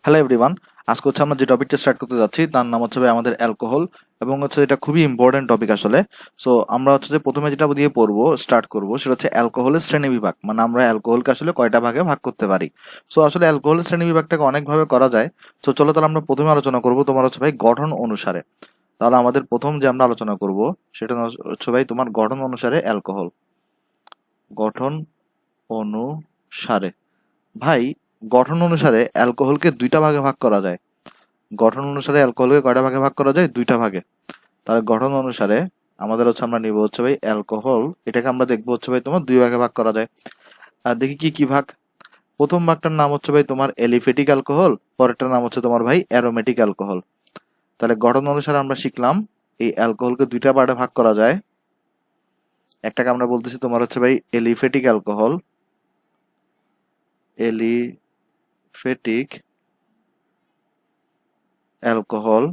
Hello everyone, আজকে হচ্ছে আমরা যে টপিকটা স্টার্ট করতে যাচ্ছি তার নাম হচ্ছে ভাই আমাদের অ্যালকোহল। এবং হচ্ছে এটা খুবই ইম্পর্টেন্ট টপিক আসলে। সো আমরা হচ্ছে যে প্রথমে যেটা দিয়ে স্টার্ট করবো সেটা হচ্ছে অ্যালকোহলের শ্রেণী বিভাগ, মানে আমরা অ্যালকোহলকে আসলে কয়টা ভাগে ভাগ করতে পারি। সো আসলে অ্যালকোহলের শ্রেণী বিভাগটাকে অনেকভাবে করা যায়। সো চলো তাহলে আমরা প্রথমে আলোচনা করবো তোমার হচ্ছে ভাই গঠন অনুসারে। তাহলে আমাদের প্রথম যে আমরা আলোচনা করব সেটা হচ্ছে ভাই তোমার গঠন অনুসারে অ্যালকোহল। গঠন অনুসারে ভাই, গঠন অনুসারে অ্যালকোহলকে দুইটা ভাগে ভাগ করা যায়। গঠন অনুসারে অ্যালকোহলকে কয়টা ভাগে ভাগ করা যায়? দুইটা ভাগে। তাহলে গঠন অনুসারে আমাদের হচ্ছে আমরা নিব হচ্ছে ভাই অ্যালকোহল, এটাকে আমরা দেখবো হচ্ছে ভাই তোমার দুই ভাগে ভাগ করা যায়। আর দেখি কি কি ভাগ। প্রথম ভাগটার নাম হচ্ছে ভাই তোমার এলিফেটিক অ্যালকোহল, পরেরটার নাম হচ্ছে তোমার ভাই অ্যারোমেটিক অ্যালকোহল। তাহলে গঠন অনুসারে আমরা শিখলাম এই অ্যালকোহলকে দুইটা পার্টে ভাগ করা যায়। একটাকে আমরা বলতেছি তোমার হচ্ছে ভাই এলিফেটিক অ্যালকোহল, এলিফেটিক অ্যালকোহল,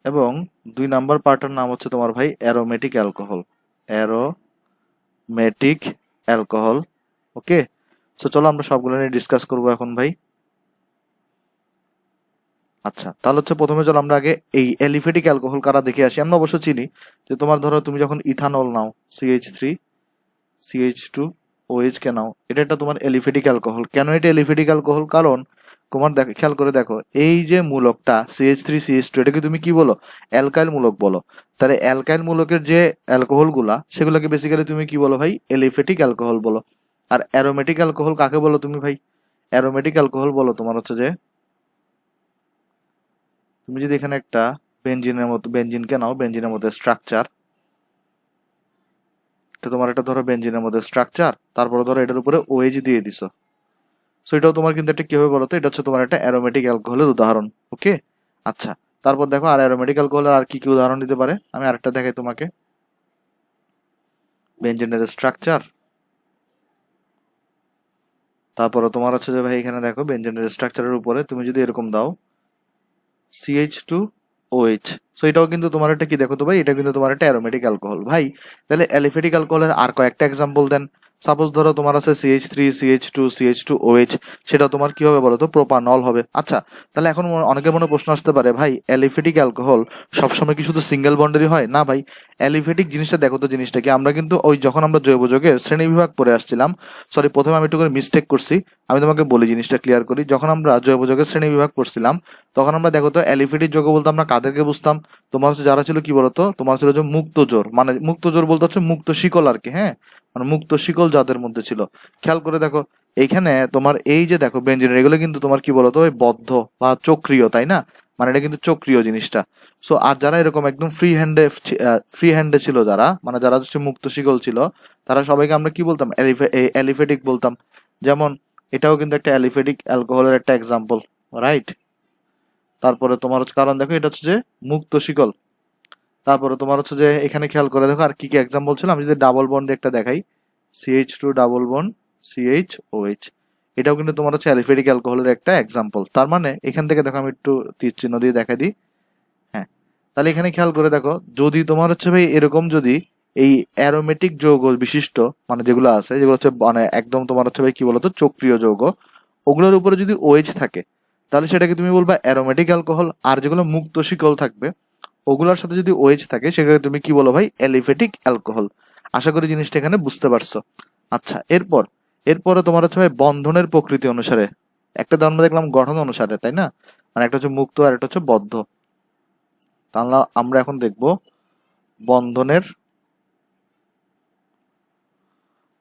এবং দুই নাম্বার পার্টের নাম হচ্ছে তোমার ভাই অ্যারোমেটিক অ্যালকোহল, অ্যারোমেটিক অ্যালকোহল। ওকে, সো চলো আমরা সবগুলো নিয়ে ডিসকাস করবো এখন ভাই। আচ্ছা, তাহলে হচ্ছে প্রথমে চলো আমরা আগে এই অ্যালিফেটিক অ্যালকোহল কারা দেখে আসি। আমরা অবশ্য চিনি যে তোমার ধরো তুমি যখন ইথানল নাও, CH3 CH2 OH কে নাও, এটা একটা তোমার এলিফেটিক অ্যালকোহল। কেন এটা এলিফেটিক অ্যালকোহল? কারণ তোমার দেখো, খেয়াল করে দেখো, এই যে মূলকটা CH3 CH2 এটাকে তুমি কি বলো? অ্যালকাইল মূলক বলো। তাহলে অ্যালকাইল মূলকের যে অ্যালকোহল গুলা সেগুলোকে বেসিক্যালি তুমি কি বলো ভাই? এলিফেটিক অ্যালকোহল বলো। আর অ্যারোমেটিক অ্যালকোহল কাকে বলো তুমি ভাই? অ্যারোমেটিক অ্যালকোহল বলো তোমার হচ্ছে যে, তুমি যদি এখানে একটা বেঞ্জিনের মতো বেঞ্জিনকে নাও, বেঞ্জিনের মধ্যে স্ট্রাকচার, তো তোমার এটা ধরো বেঞ্জিনের মধ্যে স্ট্রাকচার, তারপরে ধরো এটার উপরে OH দিয়ে দিছো। সো এটাও তোমার কিন্তু একটা কি হবে বলতো? এটা হচ্ছে তোমার একটা অ্যারোমেটিক অ্যালকোহলের উদাহরণ। ওকে, আচ্ছা, তারপর দেখো আর অ্যারোমেটিক অ্যালকোহলের আর কি কি উদাহরণ দিতে পারে। আমি আরেকটা দেখাই তোমাকে। বেঞ্জিনের স্ট্রাকচার, তারপরে তোমার হচ্ছে যে ভাই এখানে দেখো বেঞ্জিনের স্ট্রাকচারের উপরে তুমি যদি এরকম দাও CH2OH, সো এটাও কিন্তু তোমার একটা কি দেখো তো ভাই, এটা কিন্তু তোমার একটা অ্যারোমেটিক অ্যালকোহল ভাই। তাহলে অ্যালিফেটিক অ্যালকোহলের আর কয়েকটা এক্সাম্পল দেন। সাপোজ ধরো তোমার আছে CH3 CH2 CH2OH, সেটা তোমার কি হবে বলো তো? প্রোপানল হবে। আচ্ছা, তাহলে এখন অনেকের মনে প্রশ্ন আসতে পারে, ভাই অ্যালিফেটিক অ্যালকোহল সবসময় কি শুধু সিঙ্গেল বন্ডেরই হয়? না ভাই, অ্যালিফেটিক জিনিসটা দেখো তো, জিনিসটা কি, আমরা কিন্তু ওই যখন আমরা জৈব যৌগের শ্রেণীবিভাগ পড়ে আসছিলাম, সরি প্রথমে আমি একটু করে মিস্টেক করছি, আমি তোমাকে বলি জিনিসটা ক্লিয়ার করি। যখন আমরা জৈব যৌগের শ্রেণীবিভাগ পড়ছিলাম তখন আমরা দেখো তো অ্যালিফেটিক যৌগ বলতে আমরা কাদেরকে বুঝতাম? তোমার হচ্ছে যারা ছিল কি বলতো, তোমার ছিল যে মুক্ত জোর, মানে মুক্ত জোর বলতে হচ্ছে মুক্ত শিকল আর কি, হ্যাঁ, মানে মুক্ত শিকল যাদের মধ্যে ছিল। খেয়াল করে দেখো এইখানে তোমার এই যে দেখো বেঞ্জিন, এগুলো কিন্তু তোমার কি বলতো ওই বদ্ধ বা চক্রীয়, তাই না? মানে এটা কিন্তু চক্রীয় জিনিসটা। সো আর যারা এরকম একদম ফ্রি হ্যান্ডে ছিল, যারা মানে যারা হচ্ছে মুক্ত শিকল ছিল, তারা সবাইকে আমরা কি বলতাম? অ্যালিফেটিক বলতাম। যেমন এটাও কিন্তু একটা অ্যালিফেটিক অ্যালকোহলের একটা এক্সাম্পল, রাইট? তারপরে তোমার হচ্ছে, কারণ দেখো এটা হচ্ছে যে মুক্ত শিকল। তারপরে তোমার হচ্ছে যে এখানে খেয়াল করে দেখো আর কি কি এক্সাম্পল ছিল। আমি যদি ডাবল বন্ড একটা দেখাই, CH2 ডাবল বন্ড CHOH, এটাও কিন্তু তোমার হচ্ছে অ্যালিফেটিক অ্যালকোহলের একটা এক্সাম্পল। তার মানে এখান থেকে দেখো আমি একটু তীর চিহ্ন দিয়ে দেখাই দিই। হ্যাঁ, তাহলে এখানে খেয়াল করে দেখো, যদি তোমার হচ্ছে ভাই এরকম যদি এই অ্যারোমেটিক যৌগ বিশিষ্ট, মানে যেগুলো আছে, যেগুলো হচ্ছে মানে একদম তোমার হচ্ছে ভাই কি বলতো চক্রীয় যৌগ, ওগুলোর উপরে যদি OH থাকে তাহলে সেটাকে তুমি বলবা অ্যারোমেটিক অ্যালকোহল। আর যেগুলো মুক্ত শিকল থাকবে ওগুলোর সাথে যদি OH থাকে সেটাকে তুমি কি বলো ভাই? Aliphatic alcohol. আশা করি জিনিসটা এখানে বুঝতে পারছো। আচ্ছা, এরপরে তোমার হচ্ছে ভাই বন্ধনের প্রকৃতি অনুসারে একটা তো আমরা দেখলাম গঠন অনুসারে, তাই না? মানে একটা হচ্ছে মুক্ত আর একটা হচ্ছে বদ্ধ। তাহলে আমরা এখন দেখব বন্ধনের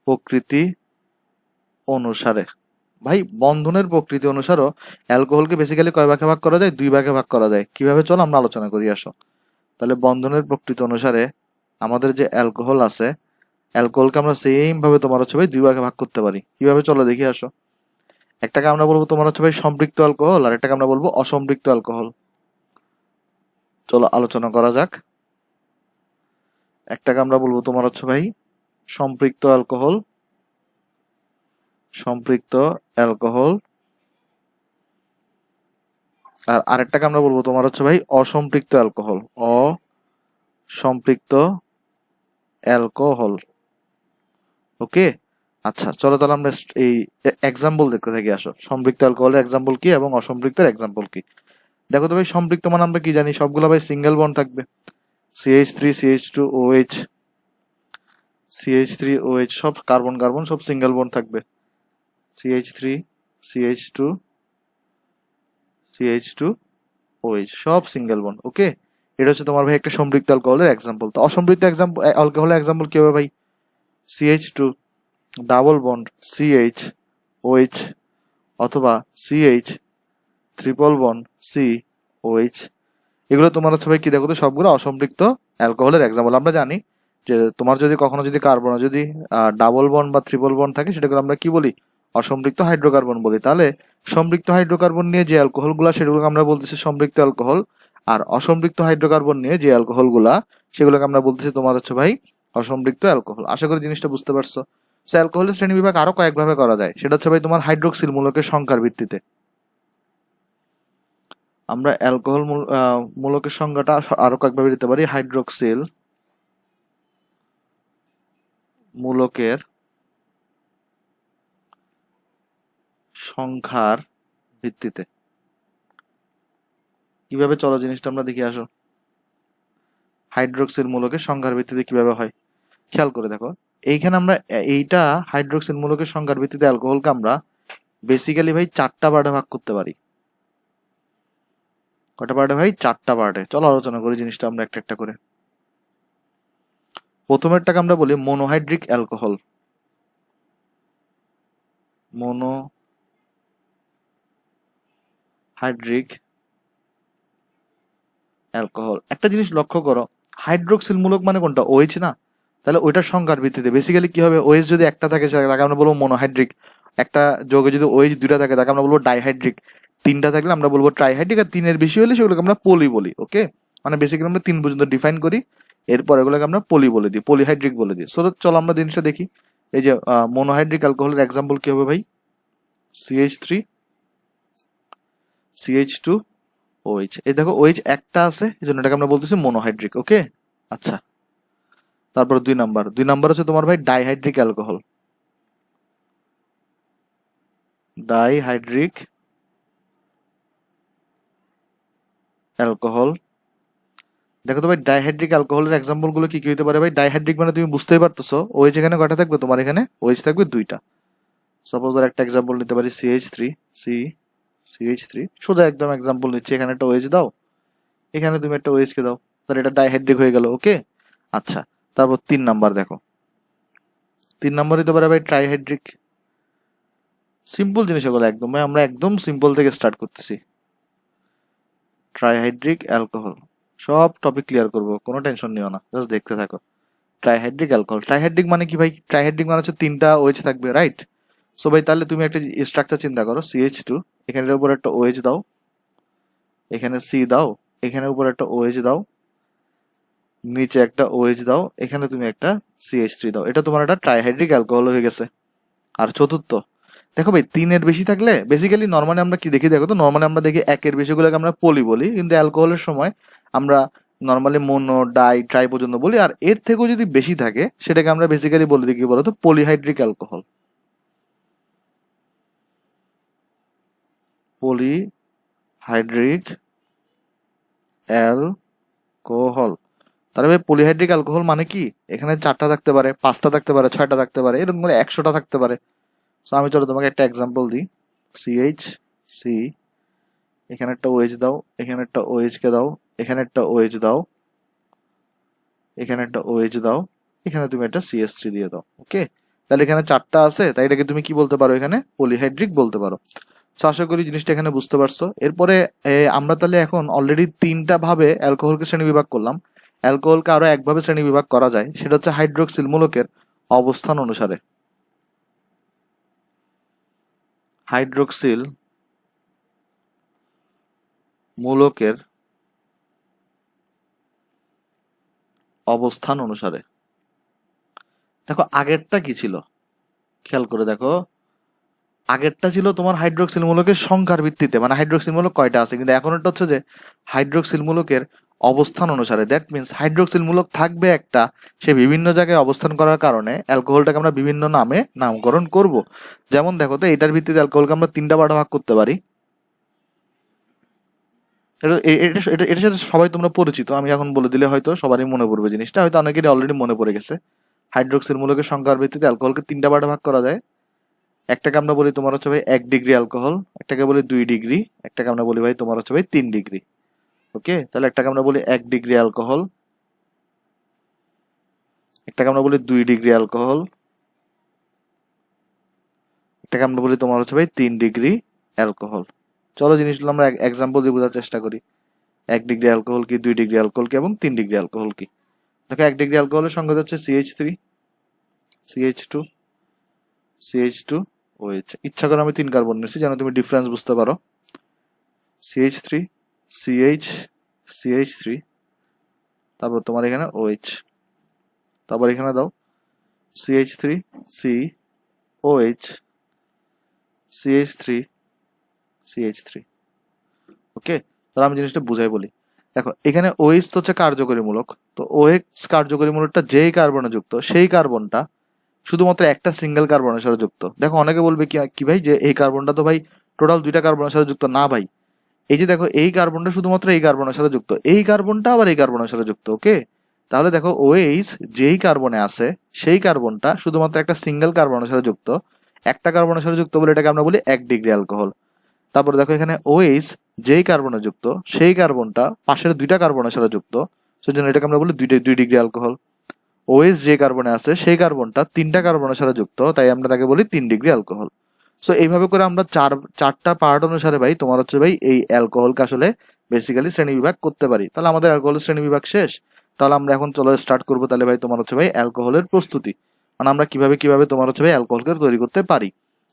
প্রকৃতি অনুসারে। ভাই বন্ধনের প্রকৃতি অনুসারেও অ্যালকোহলকে বেসিক্যালি কয় ভাগে ভাগ করা যায়? দুই ভাগে ভাগ করা যায়। কিভাবে চলো আমরা আলোচনা করি, আসো। তাহলে বন্ধনের প্রকৃতি অনুসারে আমাদের যে অ্যালকোহল আছে, অ্যালকোহলকে আমরা সেম ভাবে তোমার হচ্ছে ভাই দুই ভাগে ভাগ করতে পারি। কিভাবে চলো দেখি, আসো। একটাকে আমরা বলবো তোমার হচ্ছে ভাই সম্পৃক্ত অ্যালকোহল, আর একটাকে আমরা বলবো অসম্পৃক্ত অ্যালকোহল। চলো আলোচনা করা যাক। একটাকে আমরা বলবো তোমার হচ্ছে ভাই সম্পৃক্ত অ্যালকোহল, সম্পৃক্ত অ্যালকোহল। আর আরেকটাকে আমরা বলবো তোমার হচ্ছে ভাই অসম্পৃক্ত অ্যালকোহল, অসম্পৃক্ত অ্যালকোহল। ওকে, আচ্ছা চলো তাহলে আমরা এই এক্সাম্পল দেখতে থাকি। আসো সম্পৃক্ত অ্যালকোহলের এক্সাম্পল কি এবং অসম্পৃক্তের এক্সাম্পল কি। দেখো তো ভাই সম্পৃক্ত মানে আমরা কি জানি, সবগুলো ভাই সিঙ্গেল বন্ড থাকবে। CH3 CH2 OH, CH3 OH সব কার্বন কার্বন সব সিঙ্গেল বন্ড থাকবে। CH3 CH2 CH2 OH সব সিঙ্গেল বন্ড। ওকে, এটা হচ্ছে তোমার ভাই একটা সম্পৃক্ত অ্যালকোহলের এক্সাম্পল। তো অসম্পৃক্ত এক্সাম্পল অ্যালকোহলের এক্সাম্পল কি হবে ভাই? CH2 double bond CH OH, অথবা CH ট্রিপল বন্ড COH। এগুলো তোমার হচ্ছে ভাই কি, দেখো তো সবগুলো অসম্পৃক্ত অ্যালকোহলের এক্সাম্পল। আমরা জানি যে তোমার যদি কখনো যদি কার্বনে যদি ডাবল বন্ড বা ট্রিপল বন্ড থাকে, সেটাকে আমরা কি বলি? অসম্পৃক্ত হাইড্রোকার্বন বলি। তাহলে সম্পৃক্ত হাইড্রোকার্বন নিয়ে যে অ্যালকোহলগুলা সেগুলোকে আমরা বলতেছি সম্পৃক্ত অ্যালকোহল, আর অসম্পৃক্ত হাইড্রোকার্বন নিয়ে যে অ্যালকোহলগুলা সেগুলোকে আমরা বলতেছি তোমার হচ্ছে ভাই অসম্পৃক্ত অ্যালকোহল। আশা করি জিনিসটা বুঝতে পারছো। সো অ্যালকোহলের শ্রেণীবিভাগ আরো কয়েকভাবে করা যায়, সেটা হচ্ছে ভাই তোমার হাইড্রোক্সিল মূলকের সংখ্যার ভিত্তিতে। আমরা অ্যালকোহল মূলকের সংজ্ঞাটা আরো কয়েকভাবে দিতে পারি। হাইড্রোক্সিল মূলকের সংখ্যার ভিত্তিতে। কিভাবে, চলো জিনিসটা আমরা দেখে আসো। হাইড্রোক্সিল মূলকের সংখ্যার ভিত্তিতে কিভাবে হয় খেয়াল করে দেখো। এইখানে আমরা এইটা হাইড্রোক্সিল মূলকের সংখ্যার ভিত্তিতে অ্যালকোহলকে আমরা বেসিক্যালি ভাই 4টা পার্টে ভাগ করতে পারি। কটা পার্টে ভাই? 4টা পার্টে। চলো আলোচনা করি জিনিসটা আমরা একটা একটা করে। প্রথমেরটাকে আমরা বলি মনোহাইড্রিক অ্যালকোহল। Monohydric alcohol. একটা জিনিস লক্ষ্য করো, হাইড্রোক্সিল মূলক মানে কোনটা? OH না? তাহলে ওইটার সংখ্যার ভিত্তিতে বেসিক্যালি কি হবে, OH যদি একটা থাকে তাকে আমরা বলবো মনোহাইড্রিক। একটা যৌগে যদি OH দুইটা থাকে তাকে আমরা বলবো ডাইহাইড্রিক। তিনটা থাকলে আমরা বলবো ট্রাইহাইড্রিক, আর তিনের বেশি হলে সেগুলোকে আমরা পলি বলি। ওকে, মানে বেসিক্যালি আমরা 3 পর্যন্ত ডিফাইন করি, এরপর এগুলোকে আমরা পলি বলে দিই, পলিহাইড্রিক বলে দিই। সো চলো আমরা জিনিসটা দেখি। এই যে মনোহাইড্রিক অ্যালকোহলের এক্সাম্পল কি হবে ভাই? CH3 CH2 OH। এই দেখো OH একটা আছে, এই জন্য এটাকে আমরা বলতেছি মনোহাইড্রিক। ওকে, আচ্ছা। তারপর 2 নাম্বার হচ্ছে তোমার ভাই ডাইহাইড্রিক অ্যালকোহল। Dihydric alcohol. দেখো তো ভাই ডাইহাইড্রিক অ্যালকোহলের এক্সাম্পল গুলো কি কি হতে পারে ভাই? ডাইহাইড্রিক মানে তুমি বুঝতেই পারতেছো, OH এখানে কয়টা থাকবে? তোমার এখানে OH থাকবে 2টা। সাপোজ আর একটা এক্সাম্পল নিতে পারি CH3 CH3, সোজা একদম এক্সাম্পল নিচ্ছি। এখানে একটা OH দাও, এখানে তুমি একটা OH কে দাও, তাহলে এটা ডাইহাইড্রিক হয়ে গেল। ওকে, আচ্ছা। তারপর 3 নাম্বার দেখো, 3 নাম্বার হতে পারে ভাই ট্রাইহাইড্রিক। সিম্পল জিনিস এগুলো একদম, আমরা একদম সিম্পল থেকে স্টার্ট করতেছি। ট্রাইহাইড্রিক অ্যালকোহল, সব টপিক ক্লিয়ার করবো, কোনো টেনশন নিও না, জাস্ট দেখতে থাকো। ট্রাইহাইড্রিক অ্যালকোহল, ট্রাইহাইড্রিক মানে কি ভাই? ট্রাইহাইড্রিক মানে হচ্ছে 3টা OH থাকবে, রাইট? সো ভাই তাহলে তুমি একটা স্ট্রাকচার চিন্তা করো, CH2, এখানের উপর একটা OH দাও, এখানে C দাও, এখানে উপর একটা OH দাও, নিচে একটা OH দাও, এখানে তুমি একটা CH3 দাও। এটা তোমার একটা ট্রাইহাইড্রিক অ্যালকোহল হয়ে গেছে। আর চতুর্থ, দেখো ভাই 3-এর বেশি থাকলে বেসিক্যালি নর্মালি আমরা কি দেখি, দেখো তো নর্মালি আমরা দেখি 1-এর বেশিগুলোকে আমরা পলি বলি, কিন্তু অ্যালকোহলের সময় আমরা নর্মালি মোনো ডাই ট্রাই পর্যন্ত বলি। আর এর থেকেও যদি বেশি থাকে সেটাকে আমরা বেসিক্যালি বলে দিই কি বলতো? Polyhydric alcohol. Polyhydric alcohol. তাহলে ভাই পলিহাইড্রিক অ্যালকোহল মানে কি? এখানে 4টা থাকতে পারে, 5টা থাকতে পারে, 6টা থাকতে পারে, এরকম করে 100টা থাকতে পারে। সো আমি চলো তোমাকে একটা এক্সাম্পল দিই। CH3, এখানে একটা OH দাও, এখানে একটা OH কে দাও, এখানে একটা OH দাও, এখানে একটা OH দাও, এখানে তুমি একটা CH3 দিয়ে দাও। ওকে, তাহলে এখানে 4টা আছে, তাই এটাকে তুমি কি বলতে পারো? এখানে পলিহাইড্রিক বলতে পারো। তো আশা করি জিনিসটা এখানে বুঝতে পারছো। এরপরে আমরা তাহলে এখন অলরেডি 3টা ভাবে অ্যালকোহলকে শ্রেণী বিভাগ করলাম। অ্যালকোহলকে আরো একভাবে শ্রেণী বিভাগ করা যায়, সেটা হচ্ছে হাইড্রোক্সিল মূলকের অবস্থান অনুসারে। হাইড্রোক্সিল মূলকের অবস্থান অনুসারে। দেখো আগেরটা কি ছিল খেয়াল করে দেখো। আগেরটা ছিল তোমার হাইড্রোক্সিল মূলকের সংখ্যার ভিত্তিতে, মানে হাইড্রোক্সিল মূলক কয়টা আছে, কিন্তু এখন এটা হচ্ছে যে হাইড্রোক্সিল মূলকের অবস্থান অনুসারে, দ্যাট মিনস হাইড্রোক্সিল মূলক থাকবে একটা, সে বিভিন্ন জায়গায় অবস্থান করার কারণে অ্যালকোহলটাকে আমরা বিভিন্ন নামে নামকরণ করব। যেমন দেখো তো, এটার ভিত্তিতে অ্যালকোহলকে আমরা 3টা পার্টে ভাগ করতে পারি। এটার সাথে সবাই তোমরা পরিচিত, আমি এখন বলে দিলে হয়তো সবারই মনে পড়বে জিনিসটা, হয়তো অনেকেরই অলরেডি মনে পড়ে গেছে। হাইড্রোক্সিল মূলকের সংখ্যার ভিত্তিতে অ্যালকোহলকে 3টা পার্টে ভাগ করা যায়। একটাকে আমরা বলি তোমার হচ্ছে ভাই 1 ডিগ্রি অ্যালকোহল, একটাকে বলি 2 ডিগ্রি, একটাকে আমরা বলি ভাই তোমার হচ্ছে ভাই 3 ডিগ্রি। ওকে, তাহলে একটাকে আমরা বলি 1 ডিগ্রি অ্যালকোহল, একটাকে আমরা বলি 2 ডিগ্রি অ্যালকোহল, একটাকে আমরা বলি তোমার হচ্ছে ভাই 3 ডিগ্রি অ্যালকোহল। চলো জিনিসগুলো আমরা এক্সাম্পল দিয়ে বোঝার চেষ্টা করি। 1 ডিগ্রি অ্যালকোহল কি, 2 ডিগ্রি অ্যালকোহল কি এবং 3 ডিগ্রি অ্যালকোহল কি। দেখো 1 ডিগ্রি অ্যালকোহলের সংখ্যা হচ্ছে CH3, CH2, CH2, OH। ইচ্ছা করে আমি 3 কার্বন নিয়েছি যেন তুমি ডিফারেন্স বুঝতে পারো। CH3, CH, CH3, তারপর তোমার এখানে OH, তারপর এখানে দাও CH3, C, OH, CH3, CH3। ওকে, তাহলে আমি জিনিসটা বুঝাই বলি। দেখো এখানে OH তো হচ্ছে কার্যকরী মূলক, তো OH কার্যকরী মূলকটা যেই কার্বনে যুক্ত সেই কার্বনটা শুধুমাত্র একটা সিঙ্গেল কার্বনের সাথে যুক্ত। দেখো অনেকে বলবে কি ভাই যে এই কার্বনটা তো ভাই টোটাল 2টা কার্বনের সাথে যুক্ত। না ভাই, এই যে দেখো এই কার্বনটা শুধুমাত্র এই কার্বনের সাথে যুক্ত, এই কার্বনটা আবার এই কার্বনের সাথে যুক্ত। ওকে, তাহলে দেখো OH যেই কার্বনে আছে সেই কার্বনটা শুধুমাত্র একটা সিঙ্গেল কার্বনের সাথে যুক্ত, একটা কার্বনের সাথে যুক্ত বলে এটাকে আমরা বলি 1 ডিগ্রি অ্যালকোহল। তারপর দেখো এখানে OH যেই কার্বনে যুক্ত সেই কার্বনটা পাশের 2টা কার্বনের সাথে যুক্ত, সেজন্য এটাকে আমরা বলি 2 ডিগ্রি অ্যালকোহল। OH যে কার্বনে আছে সেই কার্বনটা 3টা কার্বনের সাথে যুক্ত, তাই আমরা তাকে বলি 3 ডিগ্রি অ্যালকোহল। সো এইভাবে করে আমরা চারটা পার্ট অনুসারে ভাই তোমার হচ্ছে ভাই এই অ্যালকোহলকে আসলে বেসিক্যালি শ্রেণী বিভাগ করতে পারি। তাহলে আমাদের অ্যালকোহলের শ্রেণী বিভাগ শেষ। তাহলে আমরা এখন চলো স্টার্ট করবো। তাহলে ভাই তোমার হচ্ছে ভাই অ্যালকোহলের প্রস্তুতি, মানে আমরা কিভাবে তোমার হচ্ছে ভাই অ্যালকোহলকে তৈরি করতে পারি।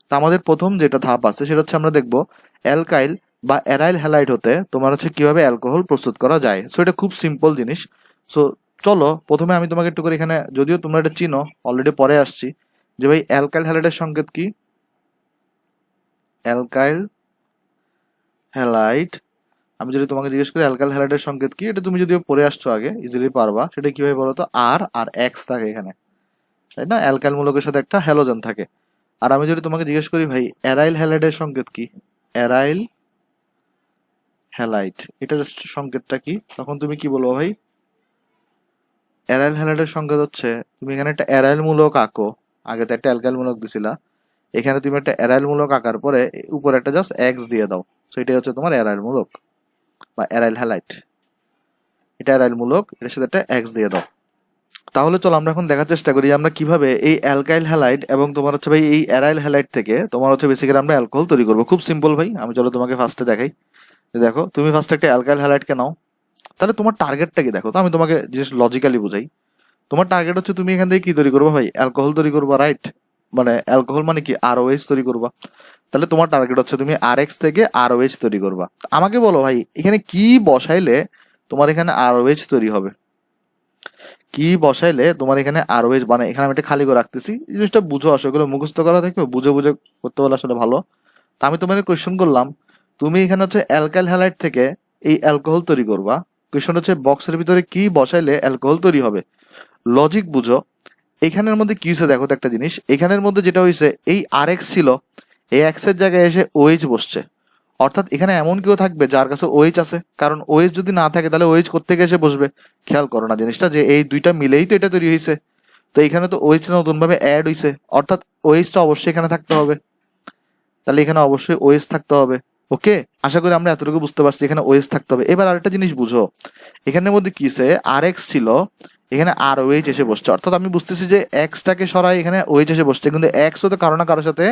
তা আমাদের প্রথম যেটা ধাপ আছে সেটা হচ্ছে আমরা দেখবো অ্যালকাইল বা অ্যারাইল হ্যালাইড হতে তোমার হচ্ছে কিভাবে অ্যালকোহল প্রস্তুত করা যায়। সো এটা খুব সিম্পল জিনিস। সো চলো প্রথমে আমি তোমাকে একটু করে এখানে, যদিও তোমরা এটা চিনো অলরেডি, পরে আসছি যে ভাই অ্যালকাইল হ্যালাইডের সংকেত কি। অ্যালকাইল হ্যালাইড, আমি যদি তোমাকে জিজ্ঞেস করি অ্যালকাইল হ্যালাইডের সংকেত কি, এটা তুমি যদিও পড়ে আসছো আগে, ইজিলি পারবা। সেটা কিভাবে বলো তো, আর এক্স থাকে এখানে, তাই না? অ্যালকাইল মূলকের সাথে একটা হ্যালোজেন থাকে। আর আমি যদি তোমাকে জিজ্ঞেস করি ভাই অ্যারাইল হ্যালাইডের সংকেত কি, অ্যারাইল হ্যালাইড এটার সংকেতটা কি, তখন তুমি কি বলবো ভাই? অ্যারাইল হ্যালাইডের সংকেত হচ্ছে, তুমি এখানে একটা অ্যারাইল মূলক আঁকো, আগে তো একটা অ্যালকাইল মূলক দিছিলা, এখানে তুমি একটা অ্যারাইল মূলক আঁকার পরে উপরে একটা জাস্ট এক্স দিয়ে দাও। সো এটাই হচ্ছে তোমার অ্যারাইল মূলক বা অ্যারাইল হ্যালাইড। এটা অ্যারাইল মূলক, এটার সাথে একটা এক্স দিয়ে দাও। তাহলে চলো আমরা এখন দেখার চেষ্টা করি আমরা কিভাবে এই অ্যালকাইল হ্যালাইড এবং তোমার হচ্ছে ভাই এই অ্যারাইল হ্যালাইড থেকে তোমার হচ্ছে বেসিক্যালি আমরা অ্যালকোহল তৈরি করবো। খুব সিম্পল ভাই, আমি চলো তোমাকে ফার্স্টে দেখাই। দেখো তুমি ফার্স্টে একটা অ্যালকাইল হ্যালাইডকে নাও, তাহলে তোমার টার্গেটটা কি দেখো তো, আমি তোমাকে জিনিস লজিক্যালি বুঝাই। তোমার টার্গেট হচ্ছে তুমি এখান থেকে কি তৈরি করবো ভাই, অ্যালকোহল তৈরি করবা, রাইট? মানে অ্যালকোহল মানে কি, আরওএইচ তৈরি করবা। তাহলে তোমার টার্গেট হচ্ছে তুমি আরএক্স থেকে আরওএইচ তৈরি করবা। আমাকে বলো ভাই এখানে কি বসাইলে তোমার এখানে আরওএইচ তৈরি হবে, কি বসাইলে তোমার এখানে আরওএইচ, মানে এখানে আমি একটা খালি করে রাখতেছি, এই জিনিসটা বুঝো, আসলে এগুলো মুখস্থ করা থেকে বুঝে বুঝে করতে বলে আসলে ভালো। তা আমি তোমাকে কোয়েশ্চেন করলাম, তুমি এখানে হচ্ছে অ্যালকাইল হ্যালাইড থেকে এই অ্যালকোহল তৈরি করবা। কোয়েশ্চেন হচ্ছে বক্সের ভিতরে কি বসাইলে অ্যালকোহল তৈরি হবে, লজিক বুঝো। এখানের মধ্যে কি হয়েছে দেখো তো একটা জিনিস, এখানের মধ্যে যেটা হয়েছে এই আর এক্স ছিল, এই এক্স এর জায়গায় এসে ওএইচ বসছে। অর্থাৎ এখানে এমন কেউ থাকবে যার কাছে ওএইচ আছে, কারণ ওএইচ যদি না থাকে তাহলে ওএইচ কোত্থেকে এসে বসবে। খেয়াল করো না জিনিসটা, যে এই দুইটা মিলেই তো এটা তৈরি হয়েছে। তো এখানে তো ওএইচ নতুন ভাবে অ্যাড হয়েছে, অর্থাৎ ওএইচটা অবশ্যই এখানে থাকতে হবে। তাহলে এখানে অবশ্যই ওএইচ থাকতে হবে। ওকে, আশা করি আমরা এতটুকু বুঝতে পারছি, এখানে ওএইচ থাকতে হবে। এবার আরেকটা জিনিস বুঝো, এখানের মধ্যে কি আছে, আর এক্স ছিল, এখানে আর ওএইচ এসে বসছে। অর্থাৎ আমি বুঝতেছি যে এক্সটাকে সরাই, এখানে ওএইচ এসে বসছে, কিন্তু এক্স তো কারো না কারোর সাথে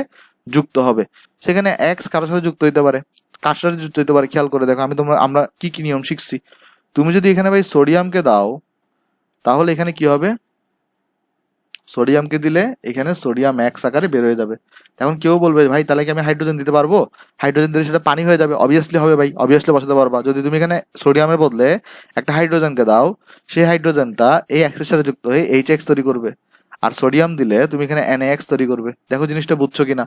যুক্ত হবে। সেখানে এক্স কারোর সাথে যুক্ত হইতে পারে, কার সাথে যুক্ত হইতে পারে খেয়াল করে দেখো। আমরা কি কি নিয়ম শিখছি, তুমি যদি এখানে ভাই সোডিয়ামকে দাও তাহলে এখানে কি হবে, সোডিয়ামকে দিলে এখানে সোডিয়াম এক্স আকারে বের হয়ে যাবে। এখন কেউ বলবে ভাই তাহলে কি আমি হাইড্রোজেন দিতে পারবো, হাইড্রোজেন দিলে সেটা পানি হয়ে যাবে। অবভিয়াসলি হবে ভাই, অবভিয়াসলি বসাতে পারবা। যদি তুমি এখানে সোডিয়ামের বদলে একটা হাইড্রোজেনকে দাও, সেই হাইড্রোজেনটা এই এক্সের সাথে যুক্ত হয়ে এইচ এক্স তৈরি করবে। আর সোডিয়াম দিলে তুমি এখানে NaX তৈরি করবে। দেখো জিনিসটা বুঝছো কিনা?